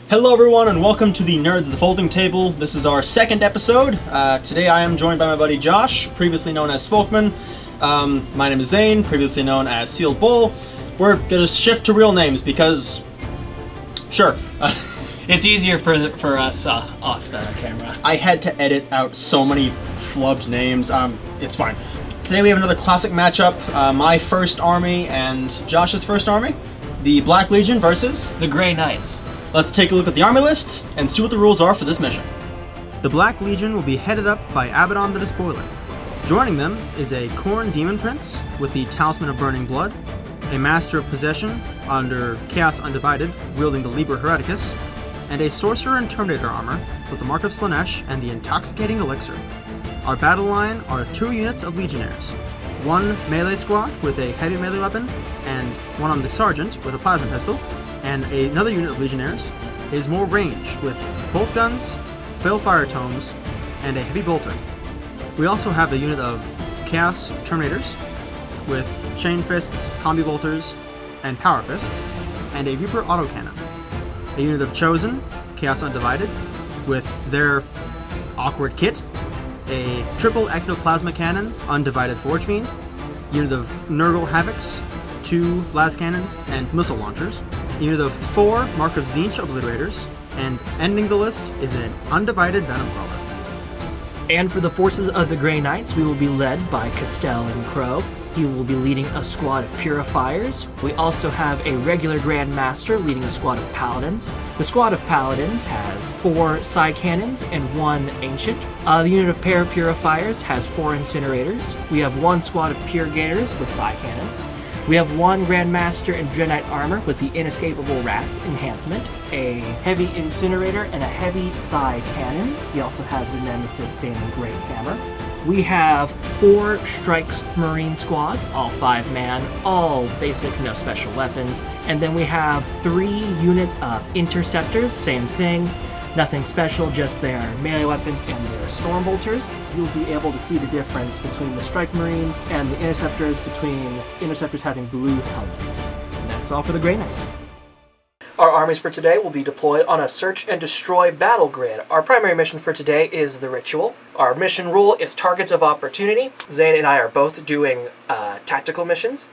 Hello everyone and welcome to the Nerds of the Folding Table. This is our second episode. Today I am joined by my buddy Josh, previously known as Folkman. My name is Zane, previously known as Sealed Bull. We're gonna shift to real names because... sure. It's easier for us off the camera. I had to edit out so many flubbed names. It's fine. Today we have another classic matchup. My first army and Josh's first army. The Black Legion versus... the Grey Knights. Let's take a look at the army lists and see what the rules are for this mission. The Black Legion will be headed up by Abaddon the Despoiler. Joining them is a Khorne Demon Prince with the Talisman of Burning Blood, a Master of Possession under Chaos Undivided wielding the Liber Hereticus, and a Sorcerer in Terminator armor with the Mark of Slaanesh and the Intoxicating Elixir. Our battle line are 2 units of Legionnaires, 1 melee squad with a heavy melee weapon, and 1 on the Sergeant with a plasma pistol, and another unit of Legionnaires is more range with bolt guns, balefire tomes, and a heavy bolter. We also have a unit of Chaos Terminators with chain fists, combi bolters, and power fists, and a Reaper autocannon. A unit of Chosen, Chaos Undivided, with their awkward kit, a triple ectoplasma cannon, Undivided Forge Fiend, unit of Nurgle Havocs, 2 blast cannons, and missile launchers, a unit of 4 Mark of Tzeentch Obliterators, and ending the list is an Undivided Venom Crawler. And for the forces of the Grey Knights, we will be led by Castell and Crow. He will be leading a squad of Purifiers. We also have a regular Grand Master leading a squad of Paladins. The squad of Paladins has 4 Side Cannons and 1 Ancient. The unit of Purifiers has 4 Incinerators. We have 1 squad of Purgators with Side Cannons. We have 1 Grand Master in Dreadnought armor with the Inescapable Wrath enhancement, a heavy Incinerator, and a heavy Side Cannon. He also has the Nemesis Daemon Great Hammer. We have 4 Strike Marine squads, all 5-man, all basic, no special weapons. And then we have 3 units of Interceptors, same thing. Nothing special, just their melee weapons and their Stormbolters. You'll be able to see the difference between the Strike Marines and the Interceptors, between Interceptors having blue helmets. And that's all for the Grey Knights. Our armies for today will be deployed on a search and destroy battle grid. Our primary mission for today is the Ritual. Our mission rule is Targets of Opportunity. Zane and I are both doing tactical missions.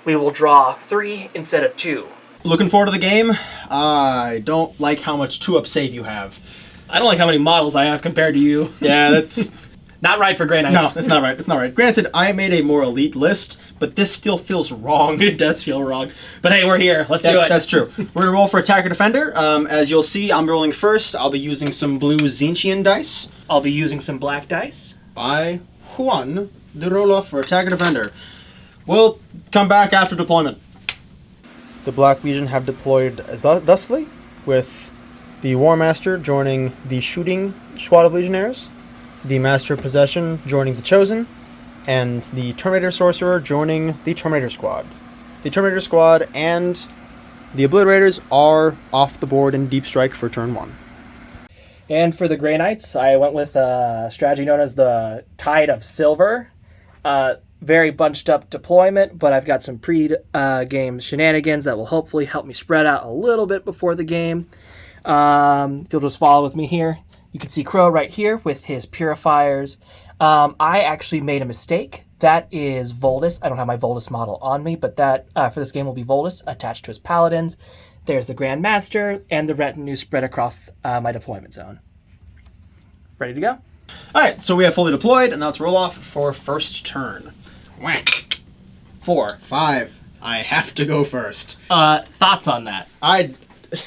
We will draw 3 instead of 2. Looking forward to the game. I don't like how much 2-up save you have. I don't like how many models I have compared to you. Yeah, that's... not right for Grey Knights. No, it's not right. It's not right. Granted, I made a more elite list, but this still feels wrong. It does feel wrong. But hey, we're here. Let's do it. That's true. We're going to roll for Attacker Defender. As you'll see, I'm rolling first. I'll be using some blue Tzeentchian dice. I'll be using some black dice. By Juan, the roll-off for Attacker Defender. We'll come back after deployment. The Black Legion have deployed thusly, with the War Master joining the Shooting Squad of Legionnaires, the Master of Possession joining the Chosen, and the Terminator Sorcerer joining the Terminator Squad. The Terminator Squad and the Obliterators are off the board in Deep Strike for turn 1. And for the Grey Knights, I went with a strategy known as the Tide of Silver. Very bunched up deployment, but I've got some pre-game shenanigans that will hopefully help me spread out a little bit before the game. If you'll just follow with me here. You can see Crow right here with his Purifiers. I actually made a mistake. That is Voldus. I don't have my Voldus model on me, but that for this game will be Voldus attached to his Paladins. There's the Grand Master and the retinue spread across my deployment zone. Ready to go? Alright, so we have fully deployed, and now let's roll off for first turn. Whack. 4. 5. I have to go first. Thoughts on that? I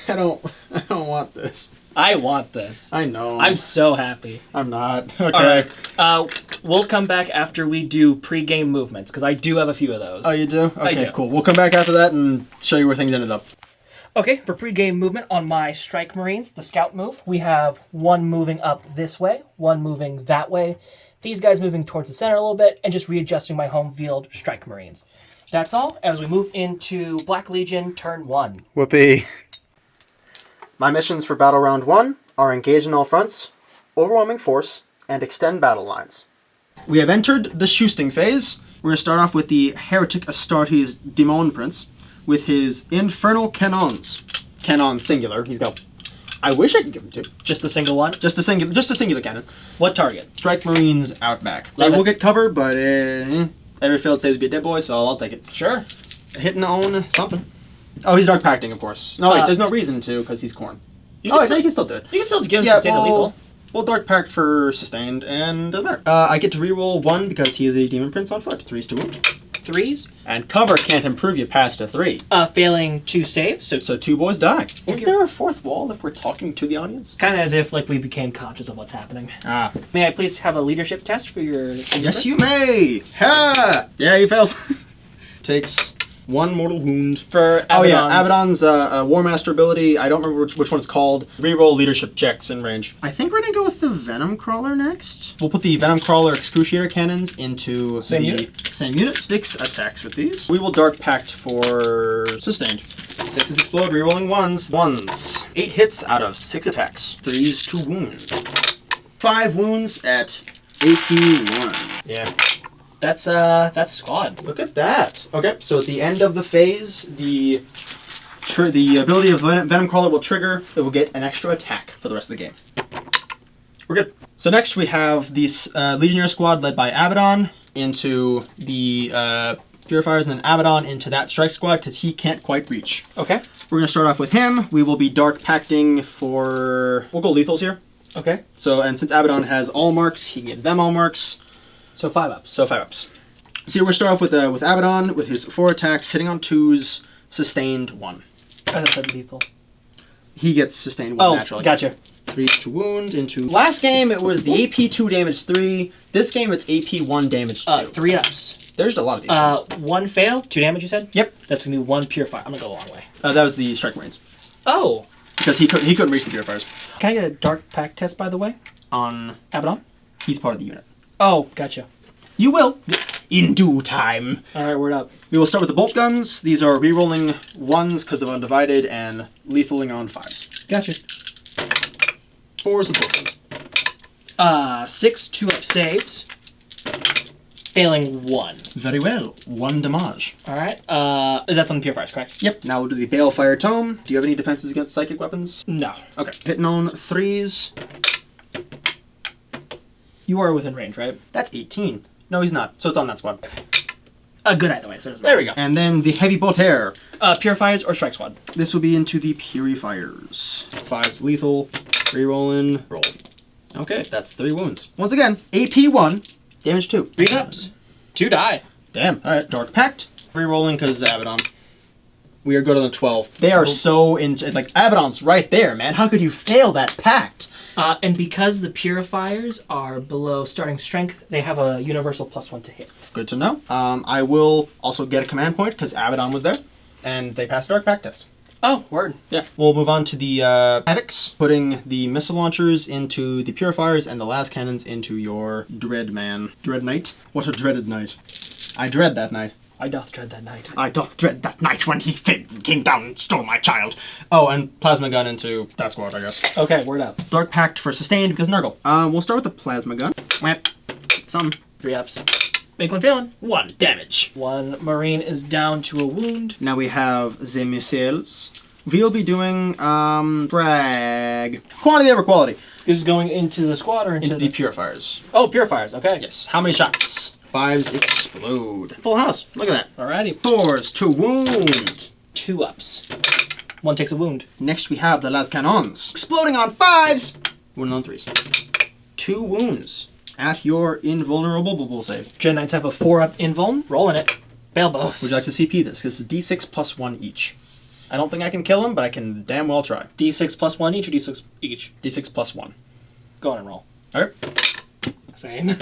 don't want this. I want this. I know. I'm so happy. I'm not. Okay. All right. We'll come back after we do pre-game movements, because I do have a few of those. Oh, you do? Okay, I do. Cool. We'll come back after that and show you where things ended up. Okay, for pre-game movement on my Strike Marines, the Scout move, we have 1 moving up this way, 1 moving that way, these guys moving towards the center a little bit, and just readjusting my home field Strike Marines. That's all as we move into Black Legion turn 1. Whoopee. My missions for Battle Round 1 are engage in all fronts, overwhelming force, and extend battle lines. We have entered the Shoosting phase. We're going to start off with the Heretic Astartes Demon Prince with his Infernal Canons. Canon singular. He's got I wish I could give him 2. Just a single one? Just a singular cannon. What target? Strike Marines Outback. They Love will it. get cover, but every failed save would be a dead boy, so I'll take it. Sure. Hit and own something. Oh, he's Dark Pacting, of course. No, wait, there's no reason to, because he's Khorne. No, you can still do it. You can still give him sustained and lethal. We'll Dark Pact for sustained, and doesn't matter. I get to reroll 1 because he is a Demon Prince on foot. 3s to wound. 3s. And cover can't improve you past a 3. Failing 2 saves. So 2 boys die. Is there a 4th wall if we're talking to the audience? Kind of as if like we became conscious of what's happening. Ah. May I please have a leadership test for your... Yes, you may. Ha! Yeah, he fails. Takes 1 mortal wound. For Abaddon's... Oh yeah, Abaddon's War Master ability. I don't remember which one it's called. Reroll leadership checks in range. I think we're gonna go with the Venom Crawler next. We'll put the Venom Crawler Excruciator cannons into Same unit. 6 attacks with these. We will Dark Pact for sustained. 6s explode, rerolling 1s. 8 hits out of 6 attacks. 3s to wound. 5 wounds at AP 1. Yeah. That's a squad. Look at that. Okay, so at the end of the phase, the ability of Venom Crawler will trigger. It will get an extra attack for the rest of the game. We're good. So next we have this Legionnaire squad led by Abaddon into the Purifiers, and then Abaddon into that Strike squad because he can't quite reach. Okay. We're going to start off with him. We will be Dark Pacting for... We'll go lethals here. Okay. So, and since Abaddon has all marks, he gives them all marks. So 5 ups. So 5 ups. So we're going to start off with Abaddon with his 4 attacks, hitting on 2s, sustained 1. I said lethal. He gets sustained 1 naturally. Oh, gotcha. 3s to wound into... Last game it was the AP 2 damage 3. This game it's AP 1 damage 2. 3 ups. There's a lot of these things. 1 fail, 2 damage you said? Yep. That's going to be 1 Purifier. I'm going to go a long way. That was the Strike Marines. Oh. Because he couldn't reach the Purifiers. Can I get a Dark Pact test, by the way? On... Abaddon? He's part of the unit. Oh, gotcha. You will. In due time. Alright, word up. We will start with the bolt guns. These are rerolling 1s because of Undivided and lethaling on 5s. Gotcha. 4s of bolt guns. 6 2-up saves. Failing 1. Very well. 1 damage. Alright. That's on the Purifiers, correct? Yep. Now we'll do the Balefire Tome. Do you have any defenses against psychic weapons? No. Okay. Hitting on 3s. You are within range, right? That's 18. No, he's not. So it's on that squad. Good either way, so it doesn't There we go. And then the Heavy Bolter. Purifiers or Strike Squad? This will be into the Purifiers. 5's lethal. Rerolling. Roll. Okay, that's 3 wounds. Once again, AP 1, damage 2. 3 ups. 2 die. Damn. Alright, Dark Pact. Rerolling because Abaddon. We are good on a 12. They are so like, Abaddon's right there, man. How could you fail that pact? And because the Purifiers are below starting strength, they have a universal +1 to hit. Good to know. I will also get a command point because Abaddon was there, and they passed Dark Pact test. Oh, word. Yeah. We'll move on to the Havocs, putting the missile launchers into the Purifiers and the las cannons into your Dread Man. Dread Knight? What a dreaded night. I dread that night. I doth dread that night. I doth dread that night when he came down and stole my child. Oh, and Plasma Gun into that squad, I guess. Okay, word up. Dark Pact for sustained because Nurgle. We'll start with the Plasma Gun. Whap. Some. 3 ups. Make 1 failing. 1 damage. 1 Marine is down to a wound. Now we have the missiles. We'll be doing, frag. Quantity over quality. This is going into the squad or into the Purifiers. Oh, Purifiers, okay. Yes. How many shots? 5s explode. Full house. Look at that. Alrighty. 4s to wound. 2 ups. 1 takes a wound. Next we have the las cannons. Exploding on 5s. Wounding on 3s. 2 wounds. At your invulnerable bubble save. Gen Knights have a 4-up invuln. Rolling it. Fail both. Would you like to CP this? Because it's D6 plus 1 each. I don't think I can kill him, but I can damn well try. D6 plus 1 each or D6 each? D6 plus 1. Go on and roll. Alright. Zane.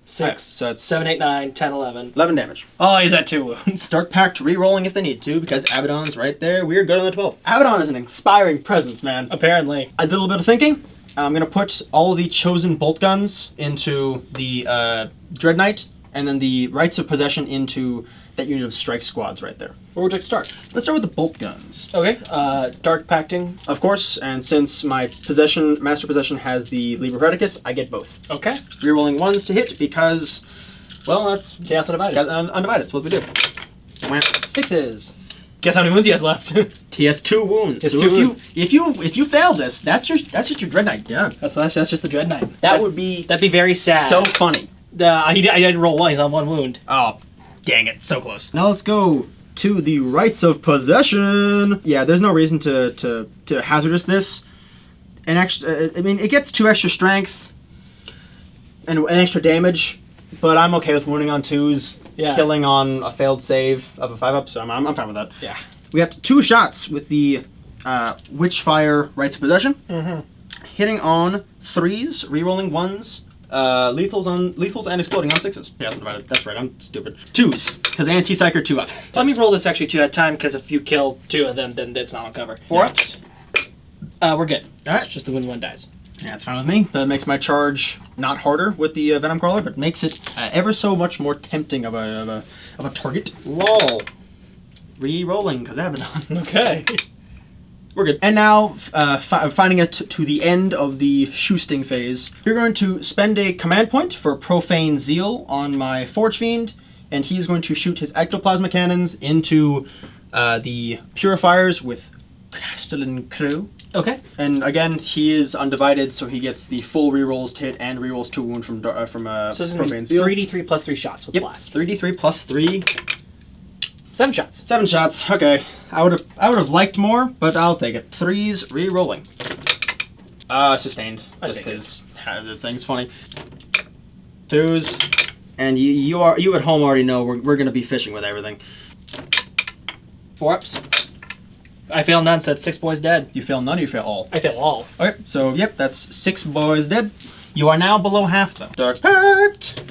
6, right, so that's 7, 8, 9, 10, 11. 11 damage. Oh, he's at 2 wounds. Dark Pact re-rolling if they need to, because Abaddon's right there. We're good on the 12. Abaddon is an inspiring presence, man. Apparently. I did a little bit of thinking. I'm going to put all of the chosen bolt guns into the Dread Knight, and then the Rights of Possession into that unit of strike squads right there. Where would you like to start? Let's start with the bolt guns. Okay. Dark Pacting. Of course, and since my Master Possession has the Liber Predicus, I get both. Okay. Rerolling 1s to hit because, well, that's Chaos Undivided. Undivided. That's what we do. 6s. Guess how many wounds he has left? He has 2 wounds. He has So 2 if you fail this, that's just your Dread Knight done. That's just the Dread Knight. That'd be very sad. so funny. I didn't roll 1. He's on 1 wound. Oh, dang it! So close. Now let's go to the rights of possession. Yeah, there's no reason to hazardous this. An extra. I mean, it gets 2 extra strength and an extra damage, but I'm okay with wounding on 2s. Yeah. Killing on a failed save of a 5-up, so I'm fine with that. Yeah. We got 2 shots with the Witchfire Rights of Possession. Mm-hmm. Hitting on 3s, rerolling 1s, lethals and exploding on 6s. Yeah, that's right, I'm stupid. 2s, because anti-psyker 2-up. Let me roll this actually 2 at a time, because if you kill 2 of them, then it's not on cover. 4-ups. We're good. Alright. It's just the when 1 dies. Yeah, that's fine with me. That makes my charge not harder with the Venom Crawler, but makes it ever so much more tempting of a target. Lol. Re-rolling, because Abaddon. Okay. We're good. And now, finding it to the end of the Shoosting phase, you're going to spend a command point for Profane Zeal on my Forge Fiend, and he's going to shoot his Ectoplasma Cannons into the Purifiers with Castellan Crew. Okay. And again, he is undivided, so he gets the full rerolls to hit and rerolls 2 wound from So this is Profane going to Zeal. be 3d3 plus 3 shots with blast. 3d3 plus 3. 7 shots. 7 shots. Okay. I would have liked more, but I'll take it. 3s re-rolling. Sustained. Just because the thing's funny. 2s. And you at home already know we're gonna be fishing with everything. 4-ups. I fail none, so it's 6 boys dead. You fail none, you fail all. I fail all. Okay, so yep, that's 6 boys dead. You are now below half though. Dark Pact.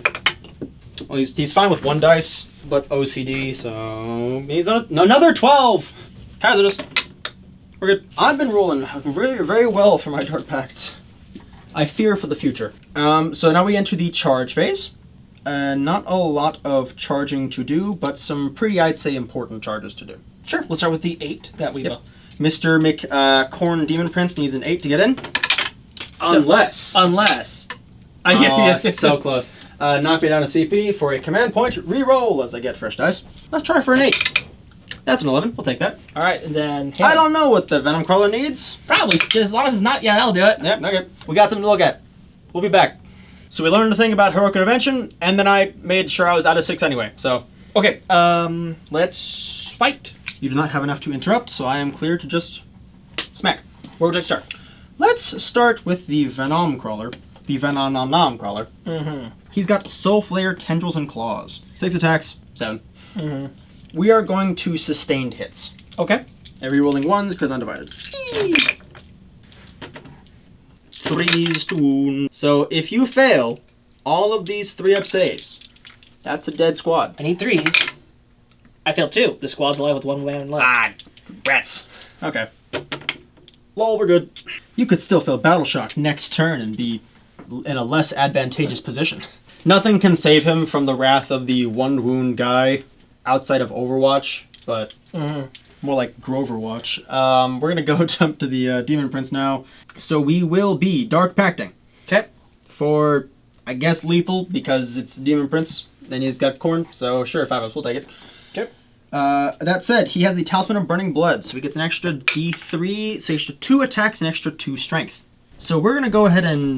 Well, he's fine with 1 dice, but OCD, so he's on another 12. Hazardous. We're good. I've been rolling really very well for my Dark Pacts. I fear for the future. So now we enter the charge phase. Not a lot of charging to do, but some pretty, I'd say, important charges to do. Sure. We'll start with the 8 that we Yep. Mr. Corn Demon Prince needs an 8 to get in. Unless. So close. Knock me down a CP for a command point. Reroll as I get fresh dice. Let's try for an 8. That's an 11. We'll take that. All right, and then... I don't know what the Venom Crawler needs. Probably, just as long as it's not... Yeah, that'll do it. Yep, okay. We got something to look at. We'll be back. So we learned a thing about heroic intervention, and then I made sure I was out of 6 anyway, so... Okay, let's fight. You do not have enough to interrupt, so I am clear to just smack. Where would I start? Let's start with the Venom Crawler. The Venom Crawler. Mm-hmm. He's got Soul Flare, Tendrils, and Claws. 6 attacks, 7. Mm-hmm. We are going to sustained hits. Okay. Every rolling 1s, because undivided. 3s to wound. So if you fail all of these 3-up saves, that's a dead squad. I need 3s. I failed 2. The squad's alive with 1 man left. Ah, rats. Okay. Lol, we're good. You could still fail Battle Shock next turn and be in a less advantageous position. Nothing can save him from the wrath of the 1 wound guy outside of Overwatch, but more like Groverwatch. We're gonna go jump to the Demon Prince now. So we will be Dark Pacting. Okay. For, I guess, lethal, because it's Demon Prince, and he's got Corn, so sure, 5-ups, we'll take it. Okay. That said, he has the Talisman of Burning Blood, so he gets an extra D3, so extra 2 attacks and extra 2 strength. So we're gonna go ahead and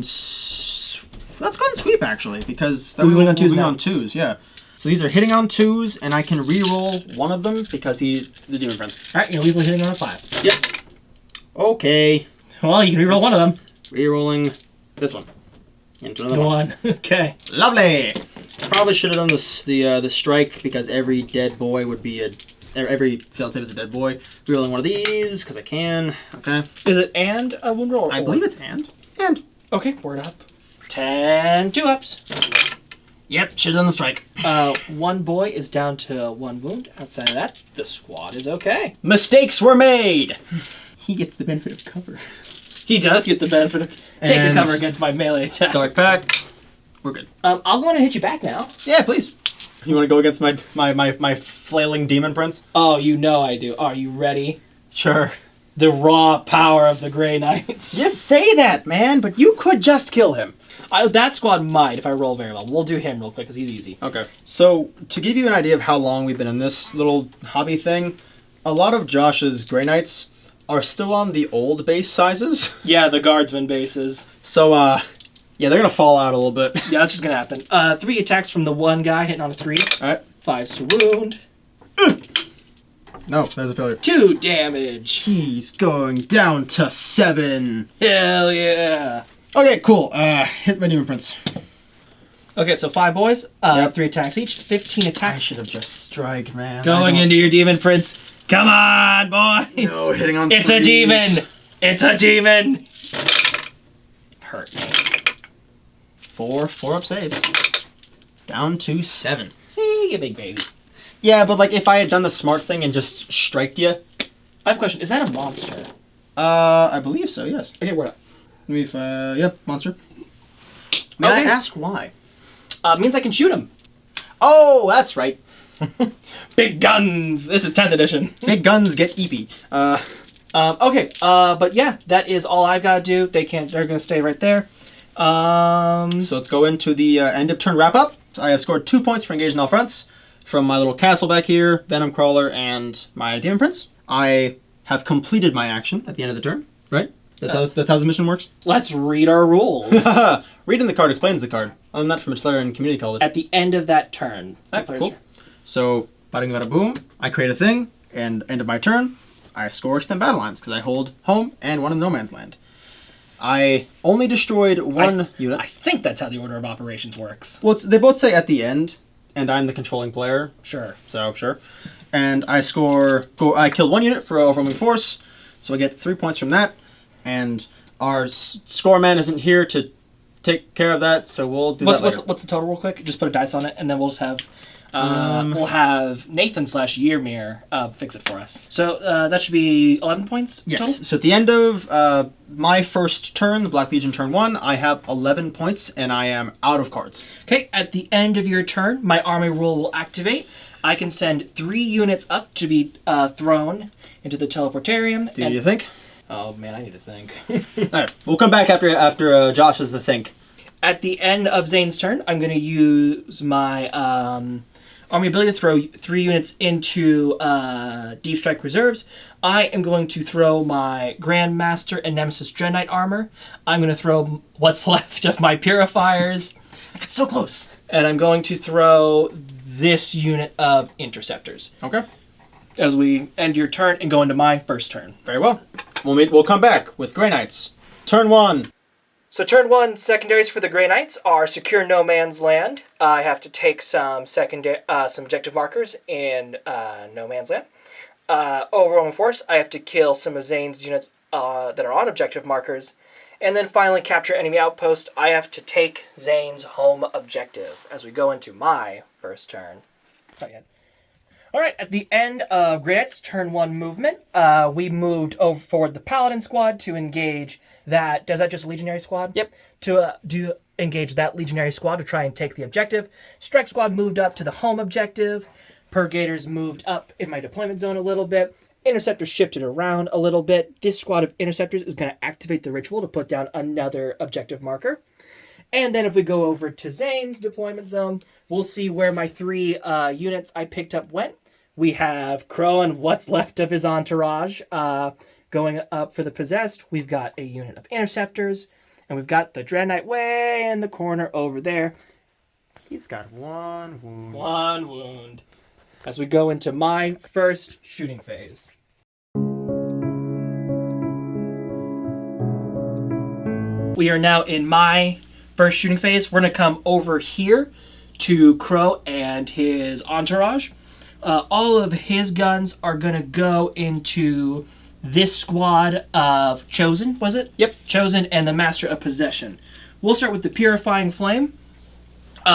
let's go and sweep actually, because we went on 2s now. on 2s, yeah. So these are hitting on 2s, and I can re-roll one of them because he's the Demon Prince. All right, you're legally hitting on a 5. Yep. Okay. Well, you can re-roll one of them. Re-rolling this one into another one. Okay. Lovely. Probably should have done the strike because every dead boy would be every failed save is a dead boy. Re-rolling one of these because I can. Okay. Is it and a wound roll? I believe it's and. Okay, word up. 10 2-ups. Yep, should have done the strike. 1 boy is down to 1 wound. Outside of that, the squad is okay. Mistakes were made. He gets the benefit of cover. He does get the benefit of taking cover against my melee attack. Dark Pact. We're good. I'll go on and hit you back now. Yeah, please. You want to go against my flailing Demon Prince? Oh, you know I do. Are you ready? Sure. The raw power of the Grey Knights. Just say that, man, but you could just kill him. That squad might if I roll very well. We'll do him real quick because he's easy. Okay. So, to give you an idea of how long we've been in this little hobby thing, a lot of Josh's Grey Knights are still on the old base sizes. Yeah, the guardsman bases. So, yeah, they're going to fall out a little bit. Yeah, that's just going to happen. 3 attacks from the one guy hitting on a 3. All right. 5s to wound. No, there's a failure. 2 damage. He's going down to 7. Hell yeah. Okay, cool. Hit my Demon Prince. Okay, so 5 boys. Yep. 3 attacks each. 15 I attacks. should have just strike, man. Going into your Demon Prince. Come on, boys. No, hitting on It's threes. a demon. It's a demon. Hurt me. 4 up saves. Down to 7. See, you big baby. Yeah, but like if I had done the smart thing and just striked you. I have a question. Is that a monster? I believe so, yes. Okay, word up. Let me, yep, monster. May I ask why? Means I can shoot him. Oh, that's right. Big guns. This is 10th edition. Big guns get eepy. Okay, but yeah, that is all I've got to do. They're going to stay right there. So let's go into the end of turn wrap up. So I have scored 2 points for engaging all fronts from my little castle back here, Venom Crawler, and my Demon Prince. I have completed my action at the end of the turn, right? That's how the mission works. Let's read our rules. Reading the card explains the card. I'm not from Slayer in Community College. At the end of that turn. Cool. So, bada bada boom, I create a thing, and end of my turn, I score extend battle lines because I hold home and one in no man's land. I only destroyed one unit. I think that's how the order of operations works. Well, they both say at the end, and I'm the controlling player. Sure. So, sure. And I I killed one unit for overwhelming force, so I get 3 points from that. And our score man isn't here to take care of that, so we'll do that later. What's the total real quick? Just put a dice on it, and then we'll just have... we'll have Nathan/Yearmere fix it for us. So that should be 11 points Yes. total? So at the end of my first turn, the Black Legion turn 1, I have 11 points, and I am out of cards. Okay, at the end of your turn, my army rule will activate. I can send 3 units up to be thrown into the teleportarium. Do you think? Oh man, I need to think. All right, we'll come back after Josh has to think. At the end of Zane's turn, I'm going to use my army ability to throw 3 units into Deep Strike reserves. I am going to throw my Grandmaster and Nemesis Dread Knight armor. I'm going to throw what's left of my Purifiers. I got so close. And I'm going to throw this unit of Interceptors. Okay. As we end your turn and go into my first turn. Very well. We'll come back with Grey Knights. Turn 1. So turn 1 secondaries for the Grey Knights are secure no man's land. I have to take some objective markers in no man's land. Overwhelming force, I have to kill some of Zane's units that are on objective markers. And then finally capture enemy outpost. I have to take Zane's home objective as we go into my first turn. Not yet. Alright, at the end of Grey Knight's turn 1 movement, we moved over forward the Paladin squad to engage that... Does that just Legionary squad? Yep. To engage that Legionary squad to try and take the objective. Strike squad moved up to the home objective. Purgators moved up in my deployment zone a little bit. Interceptors shifted around a little bit. This squad of Interceptors is going to activate the ritual to put down another objective marker. And then if we go over to Zane's deployment zone, we'll see where my 3 units I picked up went. We have Crow and what's left of his entourage going up for the Possessed. We've got a unit of Interceptors, and we've got the Dread Knight way in the corner over there. He's got 1 wound. 1 wound. As we go into my first shooting phase. We are now in my first shooting phase. We're going to come over here to Crow and his entourage. All of his guns are going to go into this squad of Chosen, was it? Yep. Chosen and the Master of Possession. We'll start with the Purifying Flame.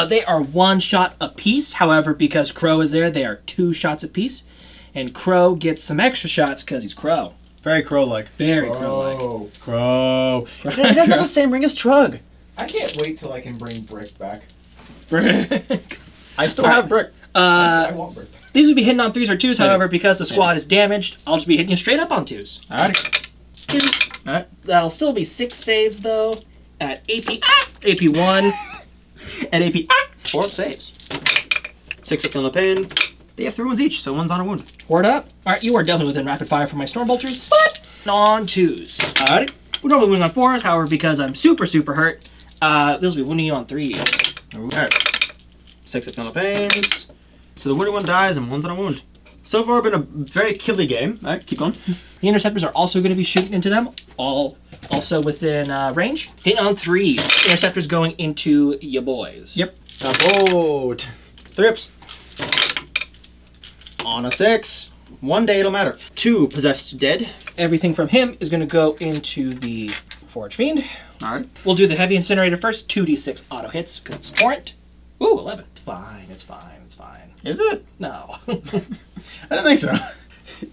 They are 1 shot apiece. However, because Crow is there, they are 2 shots apiece. And Crow gets some extra shots because he's Crow. Very Crow-like. Very Crow-like. Crow. He doesn't have the same ring as Trug. I can't wait till I can bring Brick back. Brick. I still have Brick. I want Brick back. These would be hitting on 3s or 2s, however, because the squad is damaged, I'll just be hitting you straight up on 2s. Alright. 2s. Alright. That'll still be 6 saves, though, at AP 1. At AP, 4 up saves. 6 up on the pain. They have 3 wounds each, so 1's on a wound. Ward up. Alright, you are definitely within rapid fire for my Stormbolters. But on 2s. Alright. We're normally wounding on 4s, however, because I'm super hurt, this will be wounding you on 3s. Alright. 6 external pains. So the wounded one dies and 1's on a wound. So far, been a very killy game. Alright, keep going. The interceptors are also going to be shooting into them, all also within range. Hitting on 3s. Interceptors going into ya boys. Yep. Boat. 3 ups. On a 6. 1 day it'll matter. 2 possessed dead. Everything from him is going to go into the Forge Fiend. Alright. We'll do the Heavy Incinerator first. 2d6 auto hits, because it's torrent. Ooh, 11. It's fine, it's fine, it's fine. Is it? No. I don't think so.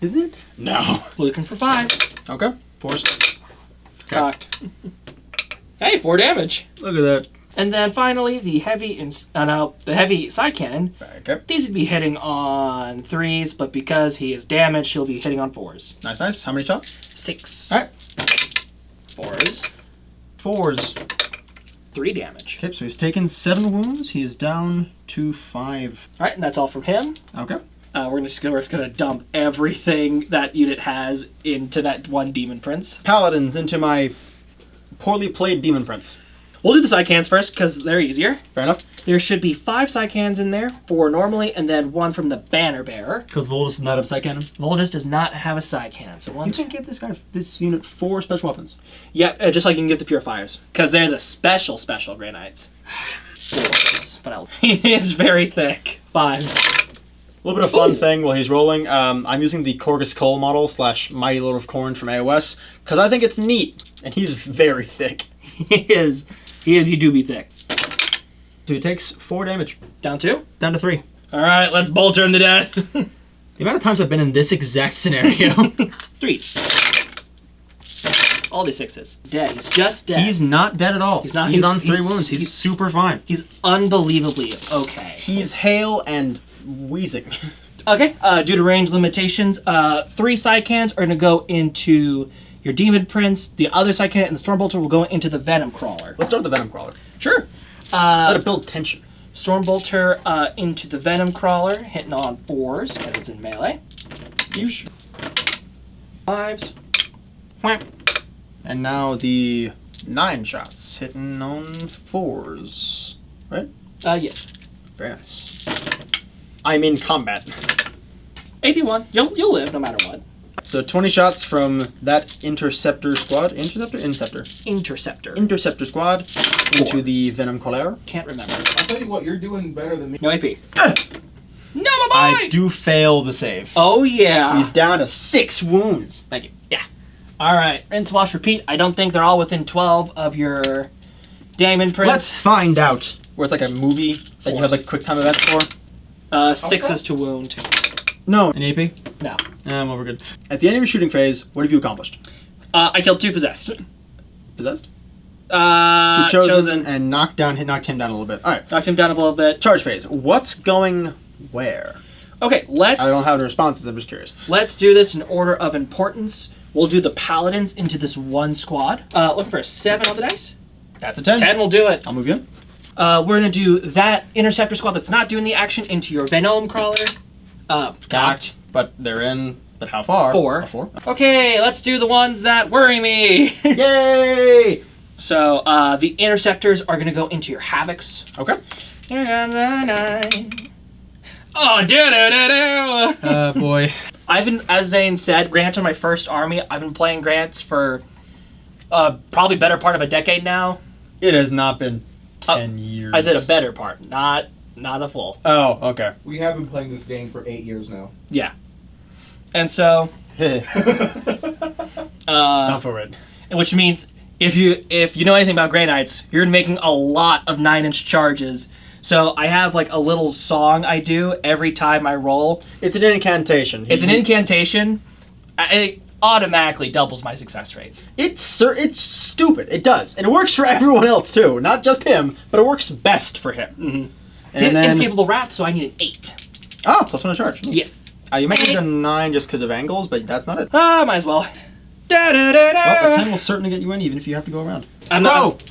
Is it? No. Looking for 5s. Okay. 4s. Cocked. Hey, 4 damage. Look at that. And then finally, the heavy side cannon. Okay. These would be hitting on 3s, but because he is damaged, he'll be hitting on 4s. Nice, nice. How many shots? 6. Alright. 4s. 4s. 3 damage. Okay, so he's taken 7 wounds. He is down to 5. Alright, and that's all from him. Okay. We're gonna dump everything that unit has into that one Demon Prince. Paladins into my poorly played Demon Prince. We'll do the side cannons first, because they're easier. Fair enough. There should be 5 side cannons in there, 4 normally, and then 1 from the Banner Bearer. Because Voldus does not have a side cannon. Voldus does not have a side cannon, so one. You can give this unit 4 special weapons. Yeah, just like you can give the Purifiers, because they're the special Grey Knights. 4s, but he is very thick. 5s. A little bit of fun thing while he's rolling. I'm using the Corgus Cole model / Mighty Lord of Khorne from AOS because I think it's neat, and he's very thick. He is. He do be thick. So he takes 4 damage. Down 2? Down to 3. All right, let's bolter him to death. The amount of times I've been in this exact scenario. 3s. All the 6s. Dead. He's just dead. He's not dead at all. He's not. He's on 3 wounds. He's super fine. He's unbelievably okay. He's hale and wheezing. Okay, due to range limitations, 3 side cannons are going to go into your Demon Prince. The other side cannon and the Stormbolter will go into the Venom Crawler. Let's start with the Venom Crawler. Sure. Let it build tension. Stormbolter into the Venom Crawler, hitting on 4s because it's in melee. 5s. Wham. And now the 9 shots, hitting on 4s. Right? Yes. Very nice. I'm in combat. AP1. You'll live no matter what. So 20 shots from that Interceptor squad. Interceptor squad into the Venom Crawler. Can't remember. I'll tell you what, you're doing better than me. No AP. No, my boy! I do fail the save. Oh, yeah. So he's down to 6 wounds. Thank you. Yeah. All right. Rinse, wash, repeat. I don't think they're all within 12 of your Demon Prince. Let's find out. Where it's like a movie that you have like quick time events for. 6s to wound. No. An AP? No. Well, we're good. At the end of your shooting phase, what have you accomplished? I killed 2 possessed. Possessed? Chosen. And knocked him down a little bit. Alright. Knocked him down a little bit. Charge phase. What's going where? Okay, I don't have the responses, I'm just curious. Let's do this in order of importance. We'll do the Paladins into this one squad. Looking for a 7 on the dice. That's a 10. 10 will do it. I'll move you in. We're going to do that Interceptor squad that's not doing the action into your Venom Crawler. Cocked. But they're in, but how far? 4. 4. Okay, let's do the ones that worry me. Yay! So, the Interceptors are going to go into your Havocs. Okay. Here comes the night. Oh, do-do-do-do! Boy. I've been, as Zane said, Grant's on my first army. I've been playing Grants for probably better part of a decade now. It has not been 10 years. I said a better part, not a full. Oh, okay. We have been playing this game for 8 years now. Yeah. And so... Don't for it. Which means, if you know anything about Grey Knights, you're making a lot of 9-inch charges. So I have like a little song I do every time I roll. It's an incantation. It's an incantation. It automatically doubles my success rate. It's stupid. It does. And it works for everyone else too. Not just him, but it works best for him. Mm-hmm. And then... Inescapable Wrath, so I need an 8. Oh, +1 to charge. Yes. You might need a 9 just because of angles, but that's not it. Might as well. Well, a 10 will certainly get you in even if you have to go around. I'm not...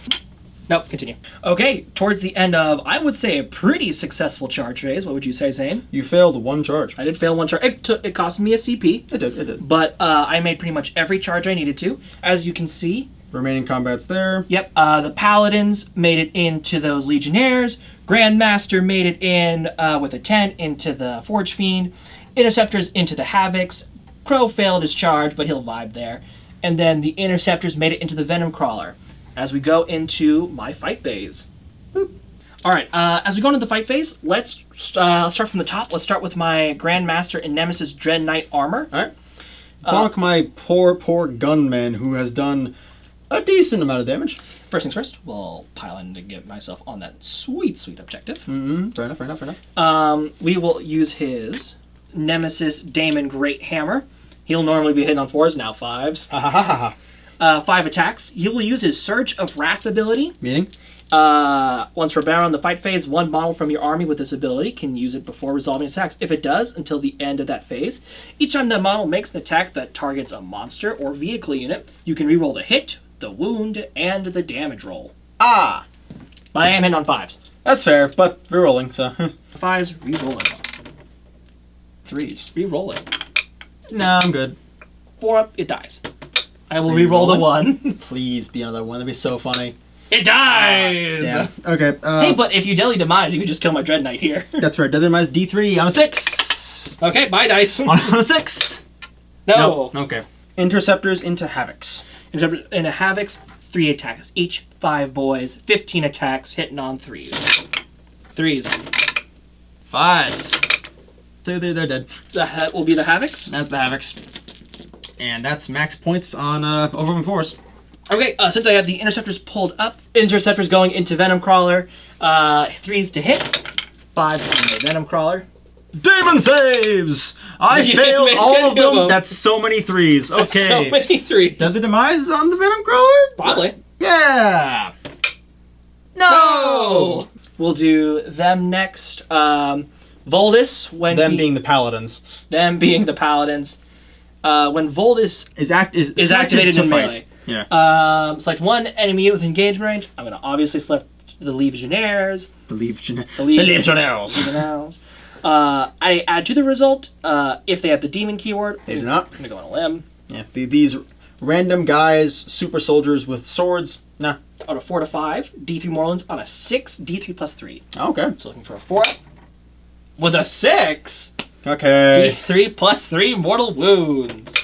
Nope, continue. Okay, towards the end of, I would say, a pretty successful charge phase. What would you say, Zane? You failed one charge. I did fail one charge. It cost me a CP. It did. But I made pretty much every charge I needed to. As you can see. Remaining combat's there. Yep, the Paladins made it into those Legionnaires. Grandmaster made it in with a 10 into the Forge Fiend. Interceptors into the Havocs. Crow failed his charge, but he'll vibe there. And then the Interceptors made it into the Venom Crawler. As we go into my fight phase. Boop. All right, as we go into the fight phase, let's start from the top. Let's start with my Grandmaster and Nemesis Dread Knight armor. All right. Bonk my poor gunman who has done a decent amount of damage. First things first, we'll pile in to get myself on that sweet objective. Fair enough. We will use his Nemesis Daemon Great Hammer. He'll normally be hitting on 4s, now 5s. 5 attacks. He will use his Surge of Wrath ability. Meaning? Once per battle in the fight phase, one model from your army with this ability can use it before resolving attacks. If it does, until the end of that phase. Each time that model makes an attack that targets a monster or vehicle unit, you can reroll the hit, the wound, and the damage roll. Ah! But I am hitting on 5s. That's fair, but rerolling, so... 5s, rerolling. 3s. Rerolling. Nah, I'm good. 4 up, it dies. I will reroll the 1. Please be another one, that'd be so funny. It dies! Damn. Okay, hey, but if you Deadly Demise, you can just kill my Dread Knight here. That's right, Deadly Demise D3 on a 6! Okay, bye dice. On a 6! No. Nope. Okay. Interceptors into Havocs. Interceptors into Havocs, 3 attacks. Each 5 boys, 15 attacks, hitting on 3s. 3s. 5s. So they're dead. That will be the Havocs? That's the Havocs. And that's max points on Overwhelming Force. Okay, since I have the Interceptors pulled up, Interceptors going into Venom Crawler, 3s to hit, 5s on the Venom Crawler. Demon saves! I failed all of them. That's so many 3s. Okay. That's so many 3s. Does the Demise on the Venom Crawler? Probably. Yeah! No! We'll do them next. Voldus, when them being the Paladins. Them being the Paladins. When Voldus is activated in melee. Yeah. Select one enemy with engagement range. I'm going to obviously select the Legionnaires. The Legionnaires. I add to the result if they have the demon keyword. They do not. I'm going to go on a limb. Yeah. These random guys, super soldiers with swords. Nah. Out of 4 to 5, D3 Morlands on a 6, D3 plus 3. Okay. So looking for a 4 with a 6. Okay. D3 plus 3 mortal wounds.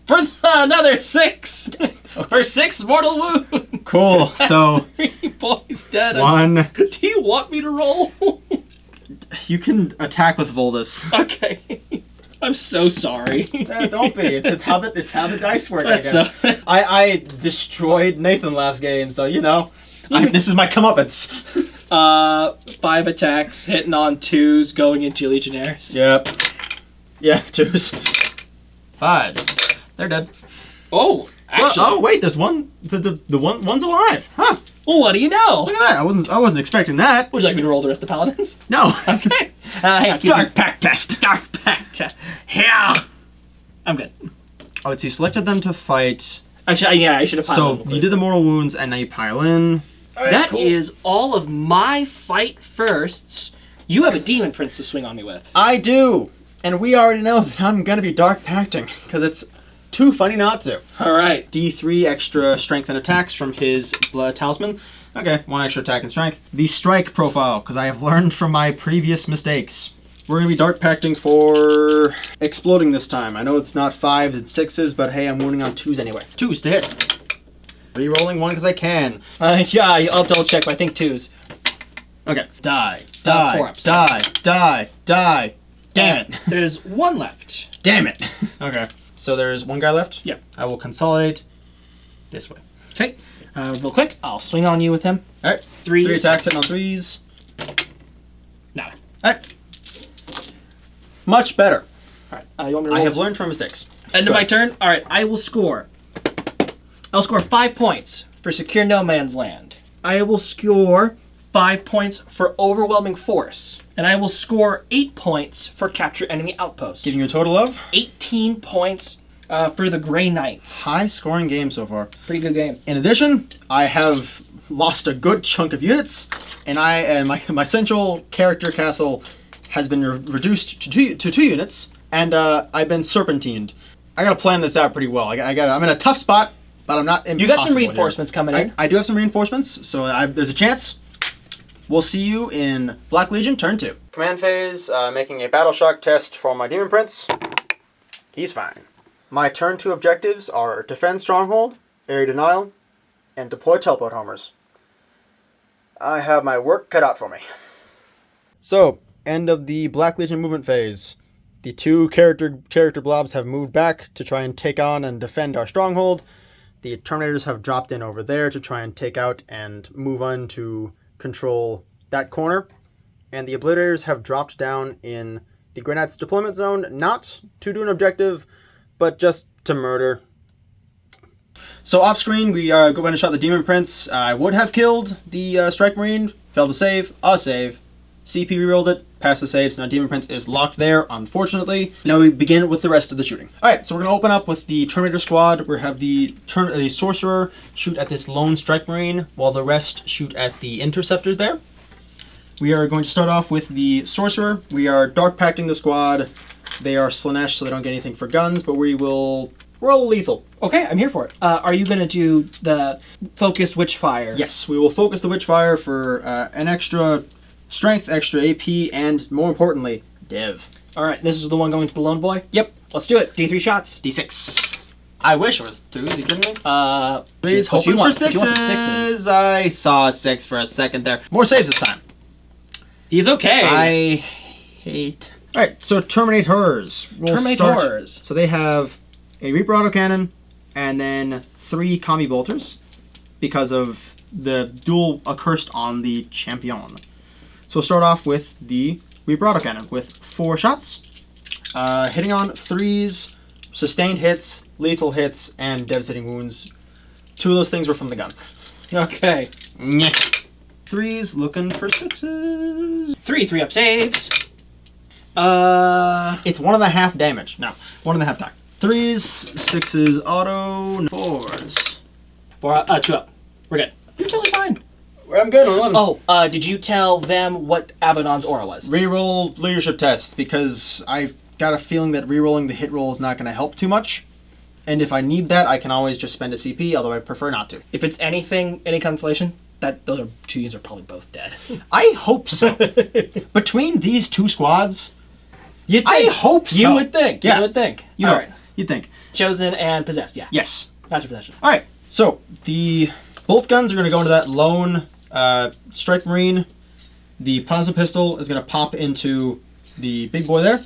For another 6. For 6 mortal wounds. Cool. That's so 3 boys dead. 1. Do you want me to roll? You can attack with Voldus. Okay. I'm so sorry. Don't be. It's how the dice work. That's I destroyed Nathan last game, so you know. This is my comeuppance. 5 attacks, hitting on 2s, going into Legionnaires. Yep. Yeah, 2s. 5s. They're dead. Oh, actually. Oh wait, there's one. One's alive. Huh. Well, what do you know? Look at that. I wasn't expecting that. Would you like me to roll the rest of the Paladins? No. Okay. Hang on. Dark Pact test. Dark Pact test. Yeah. I'm good. Oh, so you selected them to fight. Actually, yeah, I should have piled in. So you did the mortal wounds, and now you pile in. Right, that cool. Is all of my fight firsts. You have a Demon Prince to swing on me with. I do. And we already know that I'm going to be Dark Pacting, because it's too funny not to. Alright. D3 extra strength and attacks from his Blood Talisman. Okay, 1 extra attack and strength. The strike profile, because I have learned from my previous mistakes. We're going to be Dark Pacting for exploding this time. I know it's not 5s, it's 6s, but hey, I'm wounding on 2s anyway. 2s to hit. Rerolling 1 because I can. Yeah, I'll double check, but I think 2s. Okay. Die. Damn it. There's 1 left. Damn it. Okay. So there's 1 guy left? Yep. I will consolidate this way. Okay. Real quick, I'll swing on you with him. Alright. 3s. 3 attacks hitting on 3s. Nada. Alright. Much better. Alright. You want me to roll? I have learned from mistakes. End of my turn? Alright, I'll score 5 points for Secure No Man's Land. I will score 5 points for Overwhelming Force. And I will score 8 points for Capture Enemy Outposts. Giving you a total of? 18 points For the Grey Knights. High-scoring game so far. Pretty good game. In addition, I have lost a good chunk of units, and my central character castle has been reduced to two units, and I've been serpentined. I gotta plan this out pretty well. I'm in a tough spot, but I'm not impossible. You got some reinforcements coming in. I do have some reinforcements, so there's a chance. We'll see you in Black Legion turn 2. Command phase, making a battle shock test for my Demon Prince. He's fine. My turn 2 objectives are defend stronghold, area denial, and deploy teleport homers. I have my work cut out for me. So, end of the Black Legion movement phase. The 2 character blobs have moved back to try and take on and defend our stronghold. The Terminators have dropped in over there to try and take out and move on to control that corner. And the Obliterators have dropped down in the Grey Knights deployment zone, not to do an objective, but just to murder. So off screen, we go ahead and shot the Demon Prince. I would have killed the Strike Marine, failed to save, a save. CP rerolled it, passed the saves. Now Demon Prince is locked there, unfortunately. Now we begin with the rest of the shooting. Alright, so we're going to open up with the Terminator squad. We have the Sorcerer shoot at this lone Strike Marine, while the rest shoot at the Interceptors there. We are going to start off with the Sorcerer. We are Dark Pacting the squad. They are Slanesh, so they don't get anything for guns, but we will roll lethal. Okay, I'm here for it. Are you going to do the focused Witchfire? Yes, we will focus the Witchfire for an extra strength, extra AP, and more importantly, Dev. Alright, this is the one going to the Lone Boy? Yep. Let's do it. D3 shots. D6. I wish it was 2. Are you kidding me? Please, hoping for 6s. You want some 6s. I saw a 6 for a second there. More saves this time. He's okay. I hate... Alright, so Terminators. Terminators. So they have a Reaper autocannon, and then 3 Combi Bolters, because of the dual accursed on the Champion. So we'll start off with the Reaper autocannon with 4 shots. Hitting on 3s, sustained hits, lethal hits, and devastating wounds. 2 of those things were from the gun. Okay. 3s looking for 6s. 3 up saves. It's 1.5 damage. No, 1.5 die. 3s, 6s, auto, 4s. 2 up. We're good. You're totally fine. I'm good on 11. Oh, did you tell them what Abaddon's aura was? Reroll leadership tests, because I've got a feeling that rerolling the hit roll is not going to help too much. And if I need that, I can always just spend a CP, although I prefer not to. If it's anything, any consolation, those 2 units are probably both dead. I hope so. Between these 2 squads, I hope so. You would think. Yeah. You would think. All right. You'd think. Chosen and possessed, yeah. Yes. Master possession. All right. So the bolt guns are going to go into that lone Strike Marine. The plasma pistol is going to pop into the big boy there.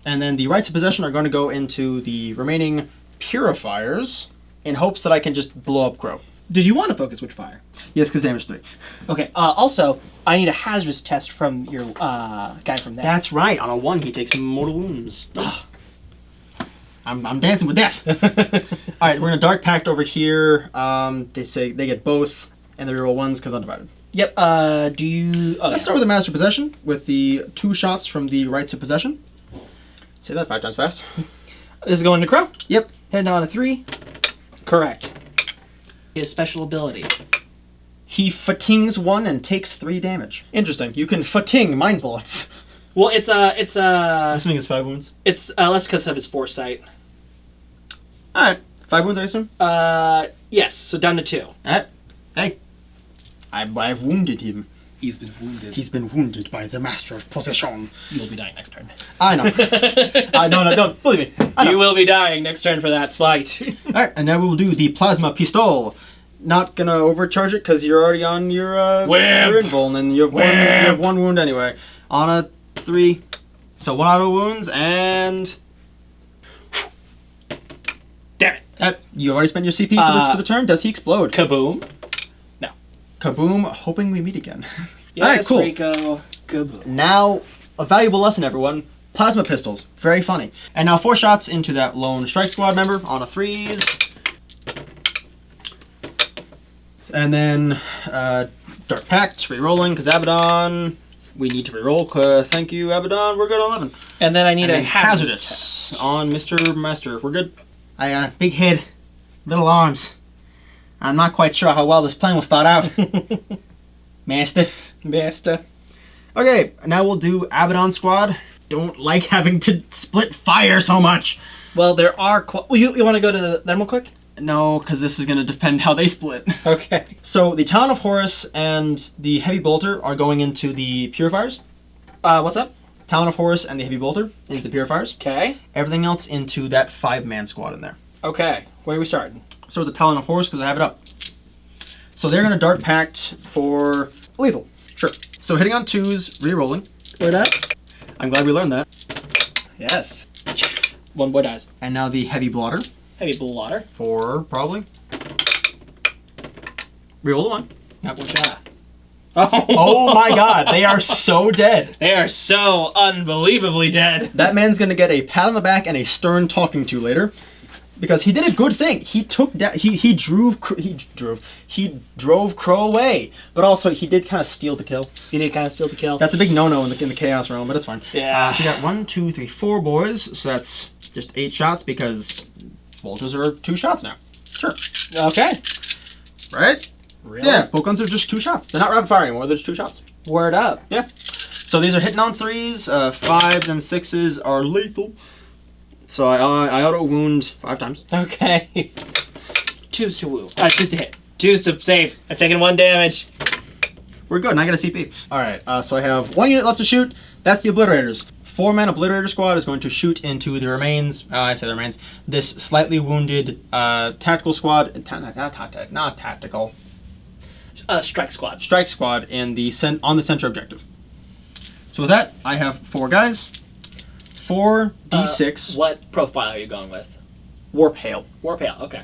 And then the rights of possession are going to go into the remaining purifiers in hopes that I can just blow up Crow. Did you want to focus Witchfire? Yes, because damage 3. Okay. Also, I need a hazardous test from your guy from there. That's right. On a 1, he takes mortal wounds. I'm dancing with death. All right, we're gonna Dark Pact over here. They say they get both, and they reroll 1s because undivided. Yep. Do you? Let's start with the Master Possession with the 2 shots from the rights of possession. Say that 5 times fast. This is going to Crow? Yep. Heading on to 3. Correct. His special ability. He fatigues 1 and takes 3 damage. Interesting. You can fatigue mind bullets. Well, I'm assuming it's 5 wounds. It's less because of his foresight. Alright. 5 wounds, I assume? Yes, so down to 2. Alright. Hey. I've wounded him. He's been wounded. He's been wounded by the Master of Possession. You will be dying next turn. I know. No, don't believe me. You will be dying next turn for that slight. Alright, and now we will do the Plasma Pistol. Not gonna overcharge it because you're already on your invuln, and you have 1 wound anyway. On a 3. So 1 auto wounds, and... Damn it. You already spent your CP for the turn. Does he explode? Kaboom. No. Kaboom, hoping we meet again. Yes, Alright, cool. Rico. Kaboom. Now, a valuable lesson, everyone. Plasma pistols. Very funny. And now 4 shots into that lone Strike Squad member on a 3s. And then Dark Pact, rerolling, because Abaddon... We need to reroll. Thank you, Abaddon. We're good on 11. And then I need And a then hazardous on Mr. Master. We're good. I got big head, little arms. I'm not quite sure how well this plan will start out. Master. Okay, now we'll do Abaddon Squad. Don't like having to split fire so much. Well, there are... you want to go to them real quick? No, because this is going to depend how they split. Okay. So the Talon of Horus and the Heavy Bolter are going into the Purifiers. What's up? Talon of Horus and the Heavy Bolter into the Purifiers. Okay. Everything else into that 5-man squad in there. Okay. Where are we starting? So the Talon of Horus, because I have it up. So they're going to Dark Pact for lethal. Sure. So hitting on 2s, re-rolling. Where up? I'm glad we learned that. Yes. One boy dies. And now the Heavy Blotter. Heavy blotter. 4, probably. Reroll the 1. Not one shot. Oh my god, they are so dead. They are so unbelievably dead. That man's gonna get a pat on the back and a stern talking to later. Because he did a good thing. He took down, he drove Crow away. But also, he did kind of steal the kill. He did kind of steal the kill. That's a big no-no in the Chaos realm, but it's fine. Yeah. So we got 1, 2, 3, 4 boys. So that's just 8 shots because bolters are 2 shots now. Sure. Okay. Right? Really? Yeah, bolt guns are just 2 shots. They're not rapid fire anymore. They're just 2 shots. Word up. Yeah. So these are hitting on 3s. 5s and 6s are lethal. So I auto wound 5 times. Okay. 2s to woo. 2s to hit. 2s to save. I've taken 1 damage. We're good, and I got a CP. Alright, so I have 1 unit left to shoot. That's the Obliterators. 4-man Obliterator squad is going to shoot into the remains. I say the remains. This slightly wounded tactical squad. Not tactical. Strike squad. Strike squad in the on the center objective. So with that, I have 4 guys. 4d6. What profile are you going with? Warp Hail. Warp Hail, okay.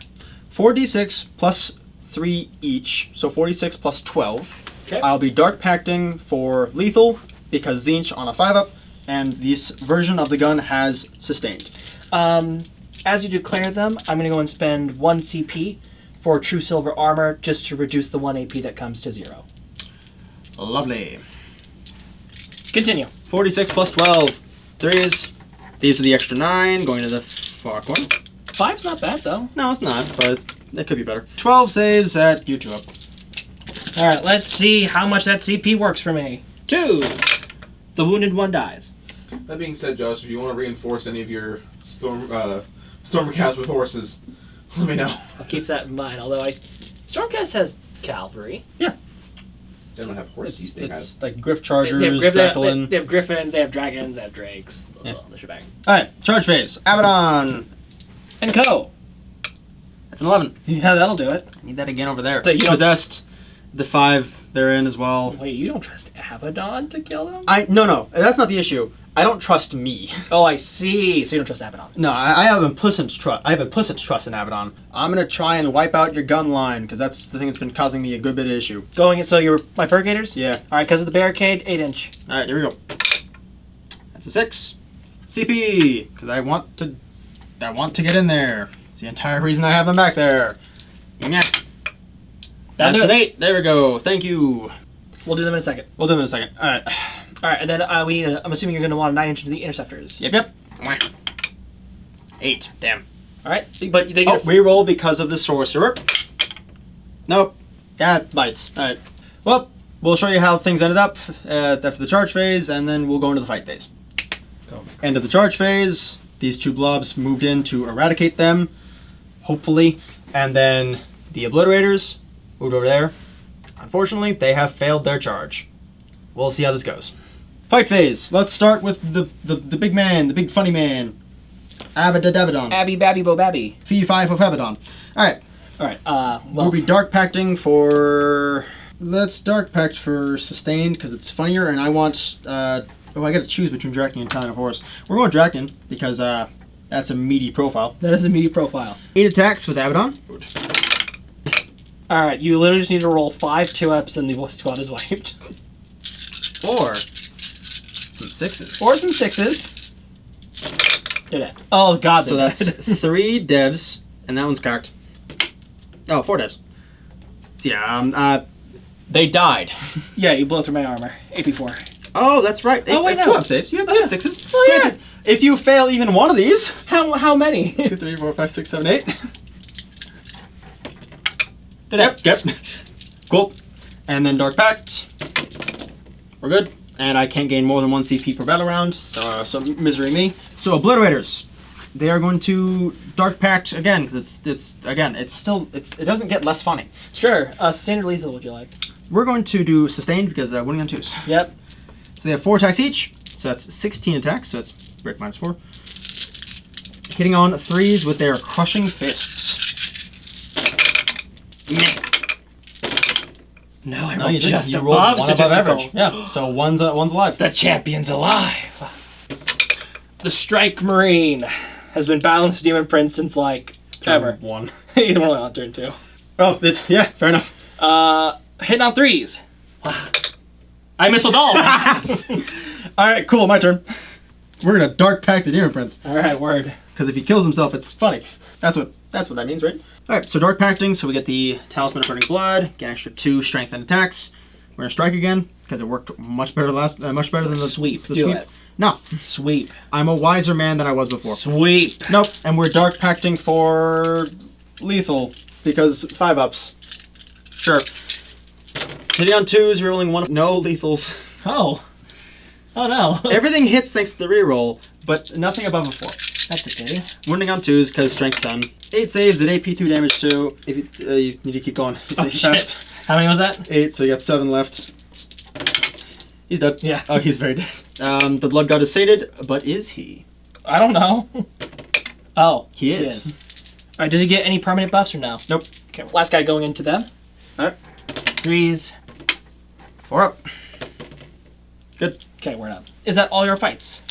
4d6 plus 3 each, so 46 plus 12. Okay. I'll be Dark Pacting for lethal, because Zinch on a 5-up, and this version of the gun has sustained. As you declare them, I'm going to go and spend 1 CP for True Silver Armor, just to reduce the 1 AP that comes to 0. Lovely. Continue. 46 plus 12. 3s. These are the extra 9, going to the far corner. 5's not bad, though. No, it's not, but it could be better. 12 saves at you 2 up. Alright, let's see how much that CP works for me. 2s. The wounded 1 dies. That being said, Josh, if you want to reinforce any of your Stormcast with horses, let me know. I'll keep that in mind, although Stormcast has cavalry. Yeah. They don't have horses. It's like Griff Chargers, They have Dracula. they have griffins, they have dragons, they have drakes. Yeah. The shebang. Alright, charge phase. Abaddon. And Co. That's an 11. Yeah, that'll do it. I need that again over there. So you don't- Possessed. The 5 they're in as well. Wait, you don't trust Abaddon to kill them? No, that's not the issue. I don't trust me. Oh, I see. So you don't trust Abaddon. No, I have implicit trust. I have implicit trust in Abaddon. I'm gonna try and wipe out your gun line because that's the thing that's been causing me a good bit of issue. So you're my Purgators? Yeah. All right, because of the barricade, 8-inch. All right, here we go. That's a 6. CP because I want to get in there. It's the entire reason I have them back there. Yeah. That's an 8. There we go. Thank you. We'll do them in a second. We'll do them in a second. All right. All right, and then I'm assuming you're going to want a 9-inch into the interceptors. Yep. 8. Damn. All right, but they Oh, get reroll because of the sorcerer. Nope. That bites. All right. Well, we'll show you how things ended up after the charge phase, and then we'll go into the fight phase. End of the charge phase. These 2 blobs moved in to eradicate them, hopefully, and then the Obliterators moved over there. Unfortunately, they have failed their charge. We'll see how this goes. Fight phase. Let's start with the big man, the big funny man. Abaddon. Abby Babby Bo Babby. Fee 5 of Abaddon. Alright. Alright, We'll be Dark Pacting for... Let's Dark Pact for Sustained, because it's funnier, and I want... I gotta choose between Draken and Talon of Horus. We're going Draken, because that's a meaty profile. That is a meaty profile. 8 attacks with Abaddon. Alright, you literally just need to roll 5 2-ups and the squad is wiped. Or some 6s. Or some 6s. They're dead. Oh god, So they're that's dead. 3 devs, and that one's cocked. Oh, 4 devs. So yeah, they died. Yeah, you blow through my armor. AP4. Oh, that's right. Oh, wait, no. 2 up saves. You had Oh, yeah. 6s. Oh, yeah. If you fail even one of these, How many? 2, 3, 4, 5, 6, 7, 8. Yep. Cool. And then Dark Pact. We're good. And I can't gain more than 1 CP per battle round, so misery me. So Obliterators, they are going to Dark Pact again because it doesn't get less funny. Sure. Standard lethal, would you like? We're going to do Sustained because winning on 2s. Yep. So they have 4 attacks each, so that's 16 attacks. So that's break -4. Hitting on 3s with their Crushing Fists. No, I No, rolled you didn't. just You rolled above one statistical. average. Yeah, so one's alive. The champion's alive. The Strike Marine has been battling this Demon Prince since like ever. Turn 1. He's only on turn 2. Oh, yeah, fair enough. Hitting on 3s. I missed with all. All right, cool. My turn. We're gonna Dark Pact the Demon Prince All right, word. because if he kills himself, it's funny. That's what that means, right? All right, so Dark Pacting. So we get the Talisman of Burning Blood, get an extra 2 strength and attacks. We're gonna strike again because it worked much better much better than the Sweep. The Do sweep. it. No, Sweep. I'm a wiser man than I was before. Sweep. Nope, and we're Dark Pacting for lethal because 5-ups. Sure. Hitting on 2s, rerolling 1. No lethals. Oh. Oh no. Everything hits thanks to the reroll, but nothing above a 4. That's a pity. Wounding on 2s because strength 10. 8 saves at AP2 damage 2. If you need to keep going. Oh, shit. How many was that? 8, so you got 7 left. He's dead. Yeah. Oh, he's very dead. The Blood God is sated, but is he? I don't know. Oh. He is. All right, does he get any permanent buffs or no? Nope. Okay, last guy going into them. Alright. 3s. 4 up. Good. Okay, we're up. Is that all your fights?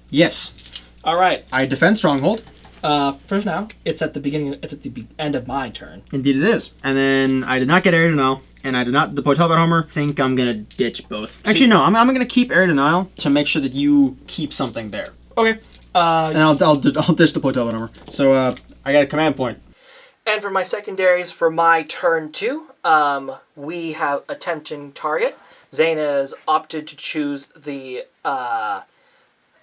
Yes. All right. I defend Stronghold. First now, it's at the beginning. It's at the end of my turn. Indeed it is. And then I did not get Area Denial, and I did not deploy Telebat Homer. Think I'm going to ditch both. Actually, no. I'm going to keep Area Denial to make sure that you keep something there. Okay. And I'll ditch deploy Telebat Homer. So I got a command point. And for my secondaries for my turn 2, we have a tempting target. Zane has opted to choose the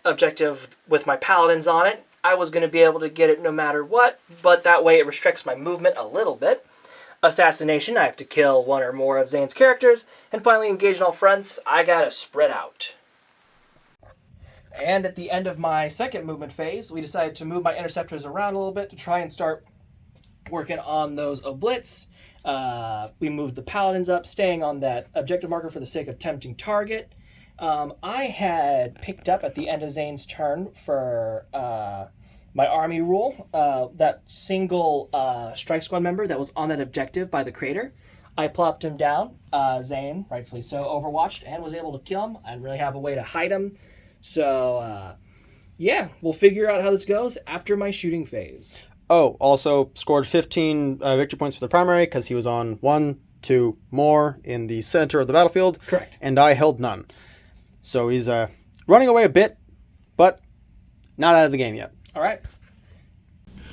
objective with my paladins on it. I was going to be able to get it no matter what, but that way it restricts my movement a little bit. Assassination, I have to kill 1 or more of Zane's characters. And finally, engage in all fronts, I gotta spread out. And at the end of my second movement phase, we decided to move my interceptors around a little bit to try and start working on those oblits. We moved the paladins up, staying on that objective marker for the sake of tempting target. I had picked up at the end of Zane's turn for my army rule, that single strike squad member that was on that objective by the crater. I plopped him down. Zane, rightfully so, overwatched and was able to kill him. I didn't really have a way to hide him. So, yeah, we'll figure out how this goes after my shooting phase. Oh, also scored 15 victory points for the primary because he was on 1, 2 more in the center of the battlefield. Correct. And I held none. So he's running away a bit, but not out of the game yet. All right.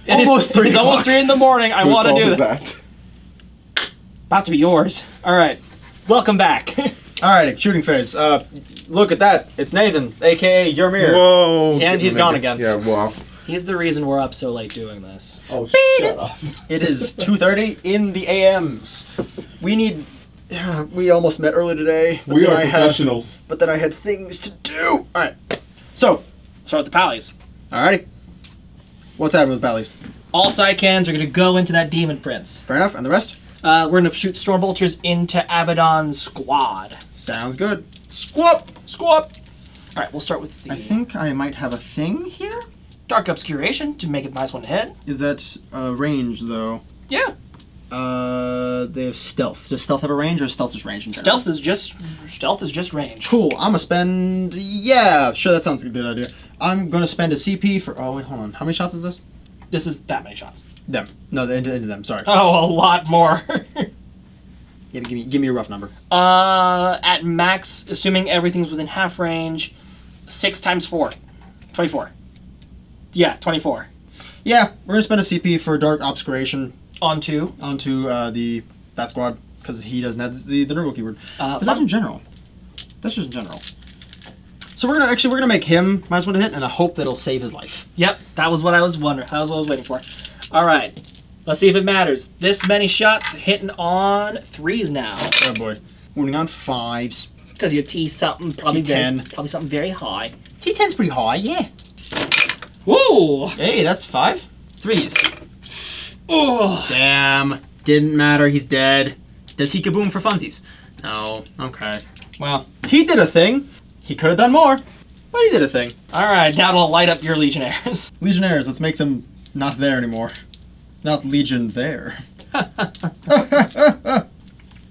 Almost 3 It's almost 3 in the morning. I want to do that. About to be yours. All right. Welcome back. Alrighty, shooting phase. Look at that. It's Nathan, a.k.a. Yermir. Whoa. And he's gone again. Yeah, wow. He's the reason we're up so late doing this. Oh, shut up. It is 2:30 in the AMs. We almost met early today. We are professionals. But then I had things to do. Alright. So, Start with the pallies. alrighty. What's happening with Bally's? All side cannons are going to go into that Demon Prince. Fair enough. And the rest? We're going to shoot Storm Bolters into Abaddon's squad. Sounds good. Squat! Squat! Alright, we'll start with the I think I might have a thing here. Dark Obscuration to make it minus 1 to hit. Is that range, though? Yeah. They have stealth. Does stealth have a range, or is stealth just range in general? Stealth is just range. Cool. I'm gonna spend. Yeah, sure. That sounds like a good idea. I'm gonna spend a CP for. Oh wait, hold on. How many shots is this? This is that many shots. Them. No, into them. Sorry. Oh, a lot more. Yeah, give me a rough number. At max, assuming everything's within half range, 6 times 4. 24. Yeah, 24. Yeah, we're gonna spend a CP for Dark Obscuration Onto that squad because he doesn't have the Nurgle keyword. But fun. that's in general. That's just in general. So we're gonna make him -1 to hit, and I hope that'll save his life. Yep, that was what I was wondering. That was what I was waiting for. All right, let's see if it matters. This many shots hitting on 3s now. Oh boy, wounding on 5s. Because you T something probably T10. probably something very high. T10's pretty high, yeah. Woo! Hey, that's 5 3s. Oh, Damn, didn't matter. He's dead. Does he kaboom for funsies? No. Okay. Well, he did a thing. He could have done more, but he did a thing. all right, now it'll light up your Legionnaires. Legionnaires, let's make them not there anymore. Not Legion there. You know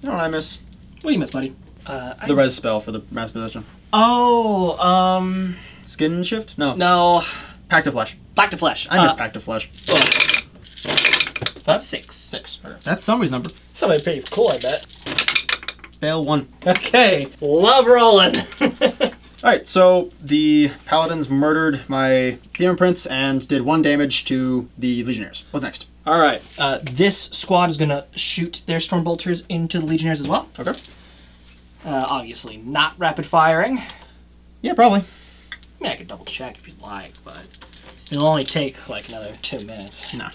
what I miss? What do you miss, buddy? The res spell for the mass possession. Oh, Skin shift? No. no. Pact of Flesh. Back to Flesh. I miss Pact of Flesh. That's 6. 6. That's somebody's number. Somebody pretty cool, I bet. Fail 1. Okay, love rolling. Alright, so the Paladins murdered my Demon Prince and did 1 damage to the Legionnaires. What's next? All right, this squad is gonna shoot their Stormbolters into the Legionnaires as well. Okay. Obviously not rapid firing. Yeah, probably. I mean, I could double check if you'd like, but it'll only take like another 2 minutes. No.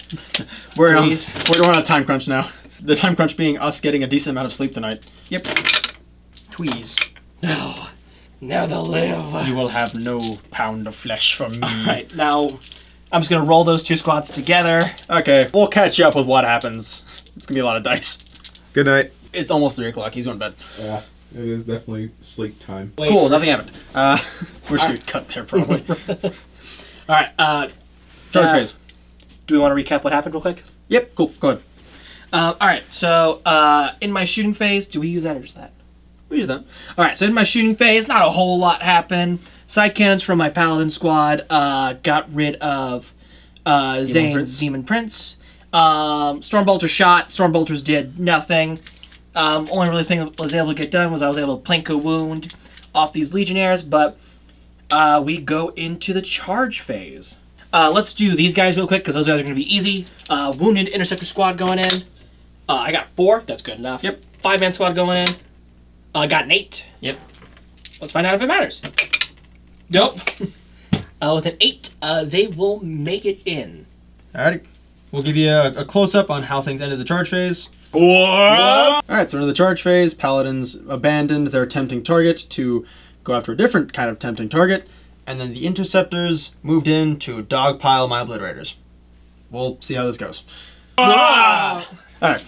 We're on Please. a time crunch now. The time crunch being us getting a decent amount of sleep tonight. Yep. Tweeze. No. Now they'll live. You will have no pound of flesh from me. All right, now I'm just gonna roll those 2 squads together. Okay, we'll catch you up with what happens. It's gonna be a lot of dice. Good night. It's almost 3 o'clock. He's going to bed. Yeah, it is definitely sleep time. Wait. Cool, nothing happened. We're just gonna cut there probably. All right, Charge phase. do we want to recap what happened real quick? Yep, cool, go ahead. All right, so in my shooting phase, do we use that or just that? We use that. All right, so in my shooting phase, not a whole lot happened. Side cannons from my Paladin squad got rid of Zane's Prince. Demon Prince. Stormbolter shot. Stormbolters did nothing. Only really thing that was able to get done was I was able to plank a wound off these Legionnaires, but we go into the charge phase. Let's do these guys real quick because those guys are going to be easy. Wounded Interceptor squad going in. I got 4. That's good enough. Yep. 5-man squad going in. I got an 8. Yep. Let's find out if it matters. Nope. With an 8, they will make it in. Alrighty. We'll give you a close-up on how things ended the charge phase. What? Alright, so into the charge phase, Paladins abandoned their tempting target to go after a different kind of tempting target, and then the Interceptors moved in to dogpile my Obliterators. We'll see how this goes. Ah! Alright.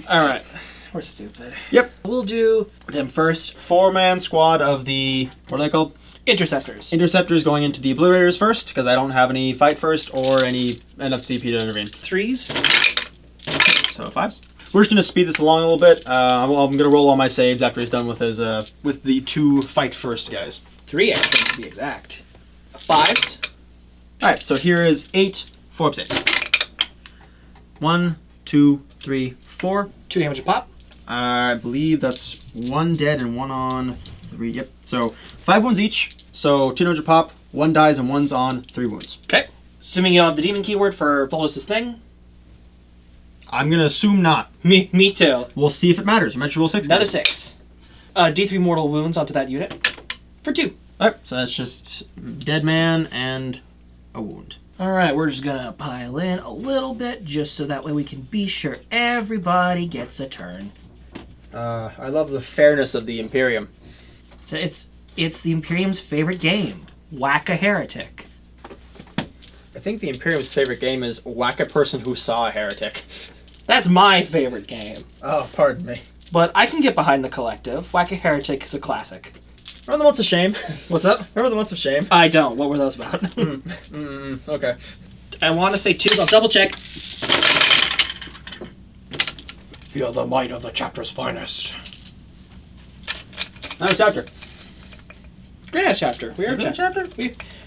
All right. We're stupid. Yep. We'll do them first. 4-man squad of the, what are they called? Interceptors. Interceptors going into the Obliterators first, because I don't have any fight first or any enough CP to intervene. 3s. So 5s. We're just going to speed this along a little bit. I'm going to roll all my saves after he's done with his with the 2 fight first guys. 3, I think, to be exact. 5s. Alright, so here is 8 4-up saves. 1, 2, 3, 4. 2 damage a pop. I believe that's 1 dead and 1 on 3. Yep. So 5 wounds each. So 2 damage a pop. 1 dies and 1's on 3 wounds. Okay. Assuming you don't have the demon keyword for Volus's thing. I'm gonna assume not. Me too. We'll see if it matters. You might roll 6. Another 6. D3 mortal wounds onto that unit. For 2. Alright, so that's just dead man and a wound. Alright, we're just gonna pile in a little bit just so that way we can be sure everybody gets a turn. I love the fairness of the Imperium. So it's the Imperium's favorite game. Whack a heretic. I think the Imperium's favorite game is whack a person who saw a heretic. That's my favorite game. Oh, pardon me. But I can get behind the collective. Whack a heretic is a classic. Remember the Months of Shame? What's up? Remember the Months of Shame? I don't. What were those about? Okay. I want to say 2s. I'll double check. Feel the might of the chapter's finest. Another chapter. Great ass chapter. We are Is it a chapter?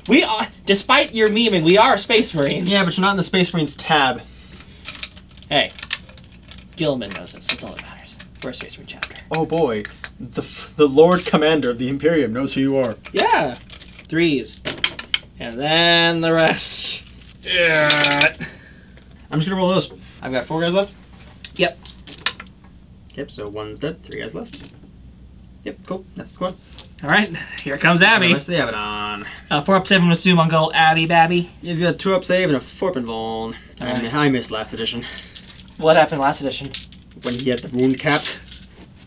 We are, despite your memeing, we are Space Marines. Yeah, but you're not in the Space Marines tab. Hey, Gilman knows this. That's all that matters. We're a Space Marine chapter. Oh boy, the Lord Commander of the Imperium knows who you are. Yeah. 3s. And then the rest. Yeah. I'm just gonna roll those. I've got 4 guys left. Yep. Yep, so 1's dead, 3 guys left. Yep, cool. That's the squad. All right, here comes Abby. The rest of the Abaddon. 4-up save, I'm gonna assume on go Abby Babby. He's got a 2-up save and a 4-up invuln. And I missed last edition. What happened last edition? When he had the wound cap.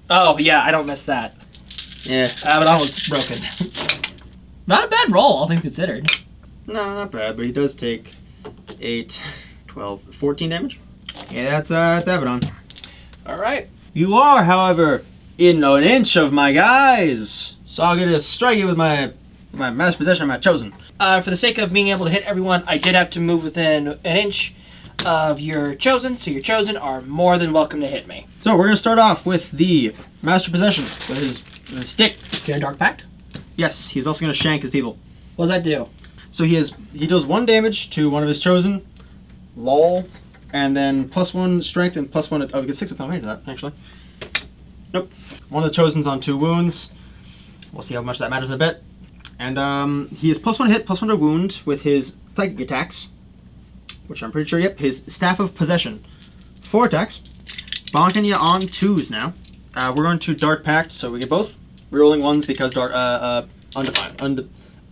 Oh, yeah, I don't miss that. Yeah. Abaddon was broken. Not a bad roll, all things considered. No, not bad, but he does take 8, 12, 14 damage. Yeah, that's Abaddon. All right. You are, however, in an inch of my guys. So I'll get to strike it with my master possession of my chosen. For the sake of being able to hit everyone, I did have to move within an inch of your chosen, so your chosen are more than welcome to hit me. So we're going to start off with the master possession with his stick. Fear and Dark Pact? Yes, he's also going to shank his people. What does that do? So he does 1 damage to one of his chosen, lol, and then +1 strength and +1. Oh, he gets 6 of penalty to that, actually. Nope. One of the chosen's on 2 wounds. We'll see how much that matters in a bit. And he is +1 hit, +1 to wound with his psychic attacks, which I'm pretty sure, yep, his Staff of Possession. 4 attacks. Bonking you on 2s now. We're going to Dark Pact, so we get both rerolling 1s because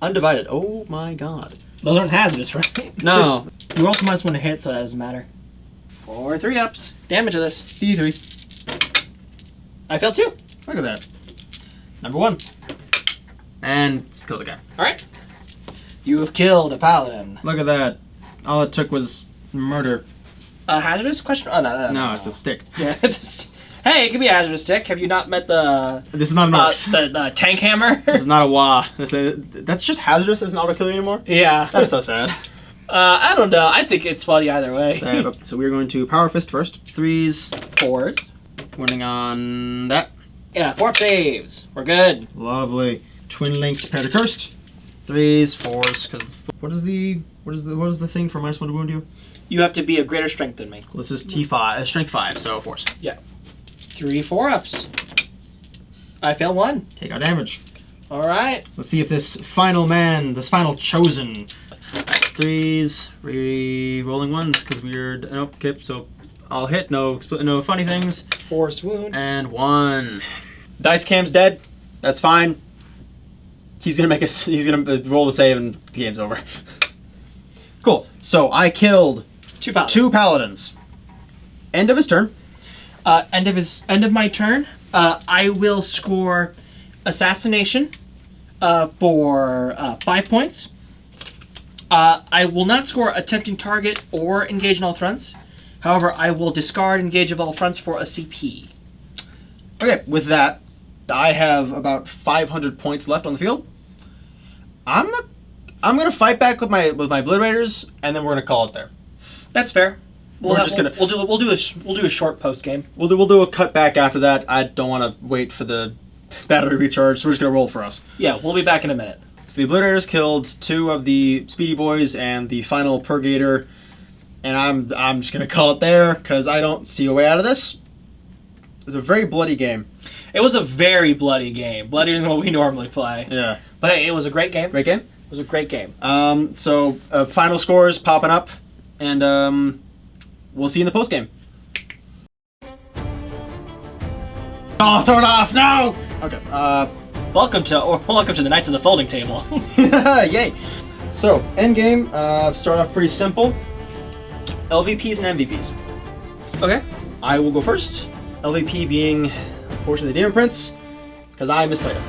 undivided. Oh my god. Those aren't hazardous, right? No. You also -1 to hit, so that doesn't matter. 4 3-ups. Damage of this. D3. I failed 2. Look at that. Number 1. And kills a guy. Alright. You have killed a paladin. Look at that. All it took was murder. A hazardous question? Oh, no. No, it's a stick. Yeah, hey, it could be a hazardous stick. Have you not met the... This is not a Mercs. The tank hammer? This is not a Wah. That's just hazardous. It doesn't auto-kill you anymore? Yeah. That's so sad. I don't know. I think it's funny either way. So we're going to Power Fist first. 3s. 4s. Winning on that. Yeah, 4 saves. We're good. Lovely. Twin linked Predator Cursed. 3s, 4s. Because what is the thing for -1 to wound you? You have to be of greater strength than me. Well, this is T5, strength 5, so 4s. Yeah. 3 4-ups. I fail 1. Take out damage. All right. Let's see if this final man, this final chosen. 3s, rolling 1s because we're nope. Okay, so I'll hit. No funny things. 4 swoon. And 1. Dice cam's dead. That's fine. He's gonna roll the save and the game's over. Cool. So I killed 2 paladins. End of his turn. End of my turn. I will score assassination for 5 points. I will not score attempting target or engage in all fronts. However, I will discard engage of all fronts for a CP. Okay, with that, I have about 500 points left on the field. I'm gonna fight back with my Obliterators, and then we're gonna call it there. That's fair. We'll do a short post game. We'll do a cut back after that. I don't want to wait for the battery recharge, so we're just gonna roll for us. Yeah, we'll be back in a minute. So the Obliterators killed 2 of the Speedy Boys and the final Purgator, and I'm just gonna call it there because I don't see a way out of this. It's a very bloody game. It was a very bloody game, bloodier than what we normally play. Yeah, but hey, it was a great game. Great game. It was a great game. So final scores popping up, and we'll see you in the post game. Oh, throw it off! No. Okay. Welcome to the Knights of the Folding Table. Yay! So end game. Start off pretty simple. LVPs and MVPs. Okay. I will go first. LVP being, unfortunately, the Demon Prince, because I misplayed it.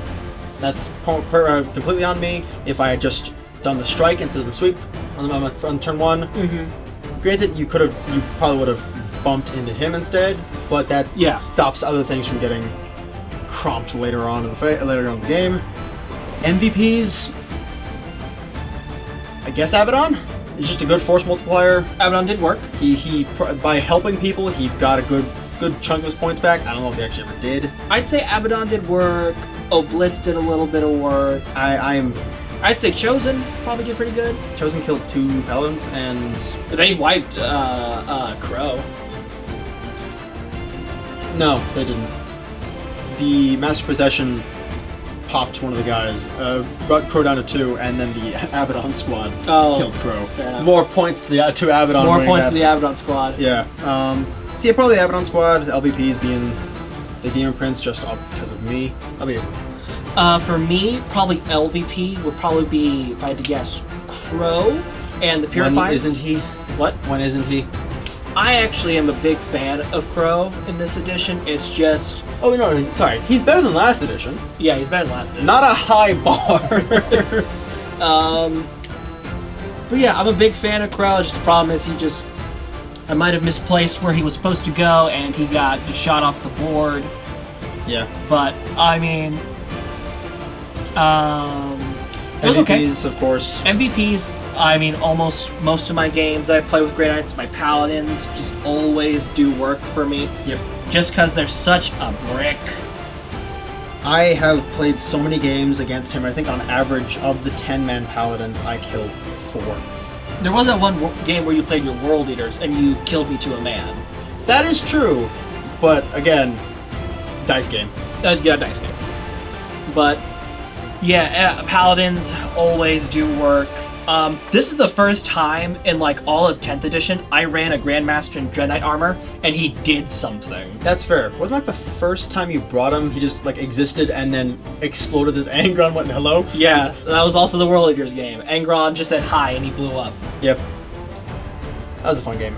That's completely on me. If I had just done the strike instead of the sweep on turn 1, granted, you probably would have bumped into him instead, but that stops other things from getting crumped later on in the game. MVPs, I guess Abaddon. He's just a good force multiplier. Abaddon did work. He by helping people, he got a good chunk of his points back. I don't know if he actually ever did. I'd say Abaddon did work. Oblitz did a little bit of work. I'd say Chosen probably did pretty good. Chosen killed 2 paladins and they wiped Crow. No, they didn't. The Master Possession popped one of the guys, brought Crow down to 2, and then the Abaddon squad killed Crow. More points to Abaddon. More points to the Abaddon squad. Yeah. So yeah, probably the Abaddon squad. LVPs being the Demon Prince just because of me. How about you? For me, probably LVP would probably be, if I had to guess, Crow and the Purifiers. When isn't he? What? When isn't he? I actually am a big fan of Crow in this edition. It's just... Oh, no, sorry. He's better than last edition. Yeah, he's better than last edition. Not a high bar. But yeah, I'm a big fan of Crow. Just the problem is I might have misplaced where he was supposed to go, and he got just shot off the board. Yeah. But, I mean... it was okay. MVPs, of course. MVPs, I mean, almost most of my games I play with Grey Knights, my Paladins just always do work for me. Yep. Just because they're such a brick. I have played so many games against him. I think on average of the 10-man Paladins, I killed 4. There was that one game where you played your World Eaters and you killed me to a man. That is true, but again, dice game. Yeah, dice game. But yeah, Paladins always do work. This is the first time in like all of 10th edition I ran a Grandmaster in Dread Knight armor, and he did something. That's fair. Wasn't that the first time you brought him? He just like existed and then exploded his Angron and went hello? Yeah, that was also the World Eaters game. Angron just said hi and he blew up. Yep. That was a fun game.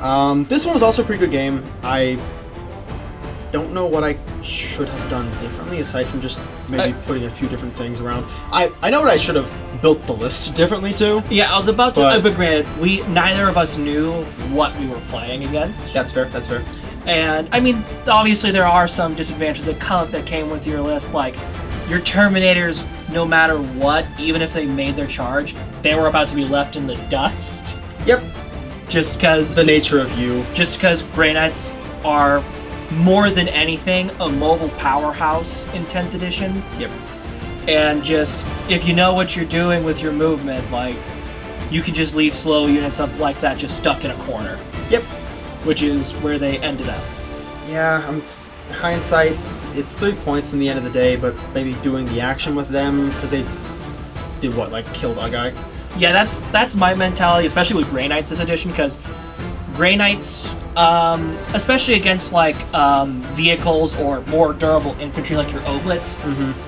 This one was also a pretty good game. I don't know what I should have done differently aside from just maybe putting a few different things around. I know what I should have built the list differently too. Yeah, I was about to, but granted, neither of us knew what we were playing against. That's fair, that's fair. And, I mean, obviously there are some disadvantages that came with your list, like, your Terminators, no matter what, even if they made their charge, they were about to be left in the dust. Yep. Just because... The nature of you. Just because Grey Knights are, more than anything, a mobile powerhouse in 10th edition. Yep. And just, if you know what you're doing with your movement, like, you can just leave slow units up like that just stuck in a corner. Yep. Which is where they ended up. Yeah, hindsight, it's 3 points in the end of the day, but maybe doing the action with them, because they did what, like killed a guy? Yeah, that's my mentality, especially with Grey Knights this edition, because Grey Knights, especially against like vehicles or more durable infantry like your Oblets,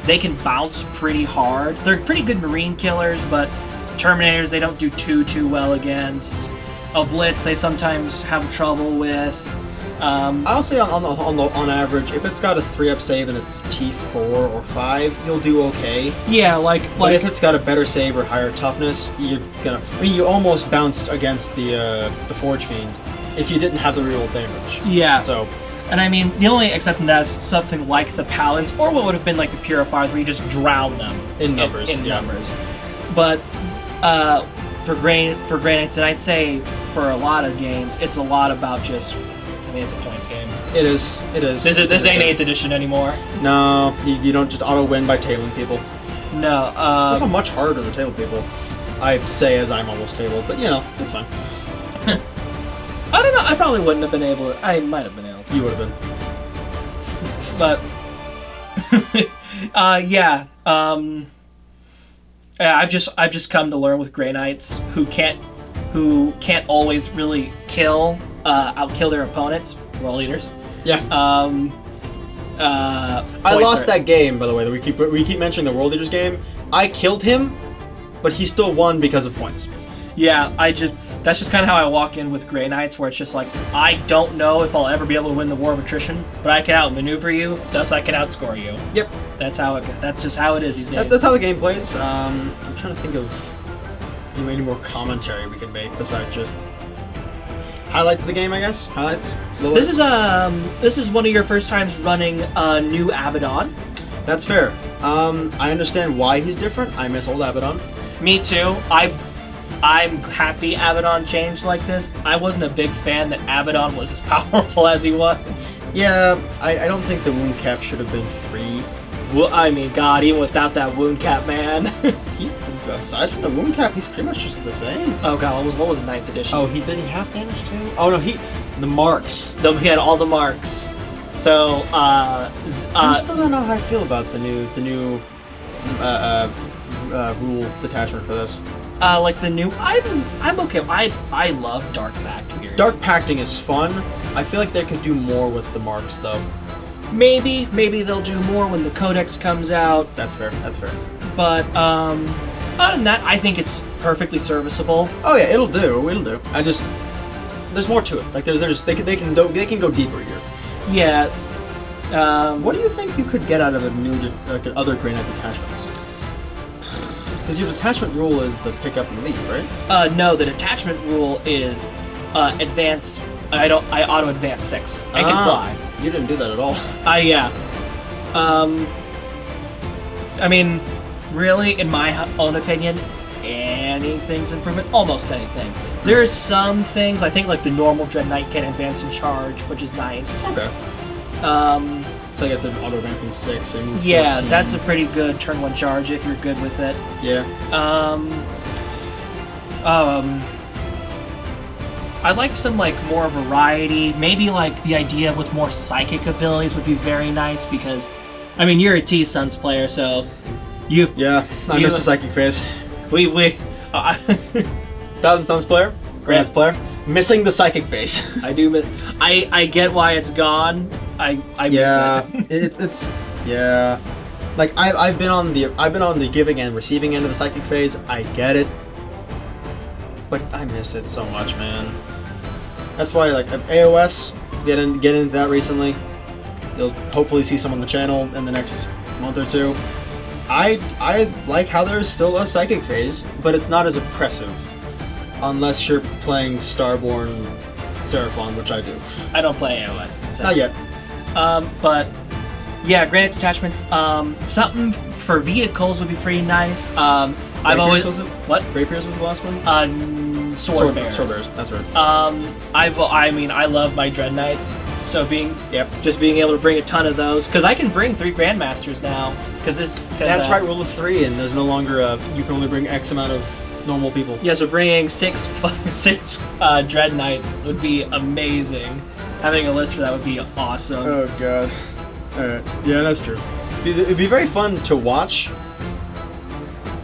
they can bounce pretty hard. They're pretty good marine killers, but Terminators they don't do too well against. Oblets they sometimes have trouble with. I'll say on average, if it's got a 3-up save and it's T4 or 5, you'll do okay. Yeah, but if it's got a better save or higher toughness, you're gonna. I mean, you almost bounced against the Forge Fiend if you didn't have the reroll damage. Yeah. So. And I mean, the only exception to that is something like the Paladins, or what would have been like the Purifiers, where you just drown them in numbers. In numbers. But for Grey Knights, and I'd say for a lot of games, it's a lot about just. I mean, it's a points game. It is. This ain't 8th edition anymore. No, you don't just auto-win by tailing people. No. It's also much harder to tail people. I say as I'm almost tabled, but you know, it's fine. I don't know, I probably wouldn't have been able to. I might have been able to. You would have been. But, yeah. I've just come to learn with Grey Knights who can't always really outkill their opponents, World Eaters. Yeah. I lost that game, by the way. We keep mentioning the World Eaters game. I killed him, but he still won because of points. Yeah, that's just kind of how I walk in with Grey Knights, where it's just like, I don't know if I'll ever be able to win the War of Attrition, but I can outmaneuver you, thus I can outscore you. Yep. That's just how it is these days. That's how the game plays. I'm trying to think of any more commentary we can make besides just highlights of the game, I guess. Highlights. This is one of your first times running a new Abaddon. That's fair. I understand why he's different. I miss old Abaddon. Me too. I'm happy Abaddon changed like this. I wasn't a big fan that Abaddon was as powerful as he was. Yeah, I don't think the wound cap should have been 3. Well, I mean, God, even without that wound cap, man. Aside from the wound cap, he's pretty much just the same. Oh God, what was 9th edition? Oh, did he have damage too? Oh no, the marks. He had all the marks. So, I still don't know how I feel about the new rule detachment for this. Like the new, I'm okay. I love Dark Pact here. Dark Pacting is fun. I feel like they could do more with the marks though. Maybe they'll do more when the Codex comes out. That's fair. But other than that, I think it's perfectly serviceable. Oh yeah, it'll do. I just there's more to it. Like they can go deeper here. Yeah. What do you think you could get out of a new other Grey Knight detachments? Because your detachment rule is the pick up and leave, right? No, the detachment rule is advance. I auto advance 6. I can fly. You didn't do that at all. Yeah. I mean, really, in my own opinion, anything's improvement. Almost anything. There's some things I think like the normal Dread Knight can advance and charge, which is nice. Okay. So I guess an auto advancing 6 and yeah, 14. that's a pretty good turn 1 charge if you're good with it. Yeah. I'd like some like more variety. Maybe like the idea with more psychic abilities would be very nice because, I mean, you're a T-Suns player, so you. Yeah, I miss the psychic phase. Thousand Suns player, Grants player, missing the psychic phase. I do miss. I get why it's gone. I miss it. it's yeah. Like I've been on the giving and receiving end of the psychic phase. I get it, but I miss it so much, man. That's why like AOS get into that recently. You'll hopefully see some on the channel in the next month or two. I like how there's still a psychic phase, but it's not as oppressive. Unless you're playing Starborn Seraphon, which I do. I don't play AOS. So. Not yet. But yeah, granite detachments. Something for vehicles would be pretty nice. I've always was it? What? Rapiers was the last one. Sword bears. Sword bears. That's right. I love my Dread Knights. So just being able to bring a ton of those, because I can bring 3 Grandmasters now. That's right. Rule of 3, and there's no longer you can only bring X amount of normal people. Yeah, so bringing 6 Dread Knights would be amazing. Having a list for that would be awesome. Oh god. Alright. Yeah, that's true. It'd be very fun to watch,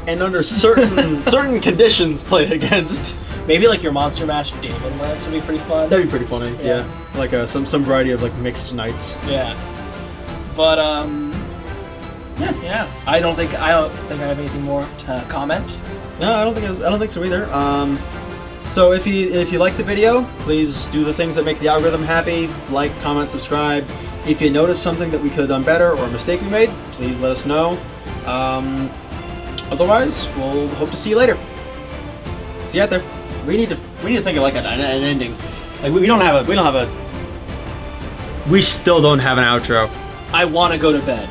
and under certain conditions play against. Maybe like your Monster Mash Demon list would be pretty fun. That'd be pretty funny. Yeah. Like some variety of like mixed knights. Yeah. But yeah. I don't think I have anything more to comment. No, I don't think so either. So if you like the video, please do the things that make the algorithm happy. Like, comment, subscribe. If you notice something that we could have done better or a mistake we made, please let us know. Otherwise, we'll hope to see you later. See you out there. We need to think of like an ending. Like we still don't have an outro. I want to go to bed.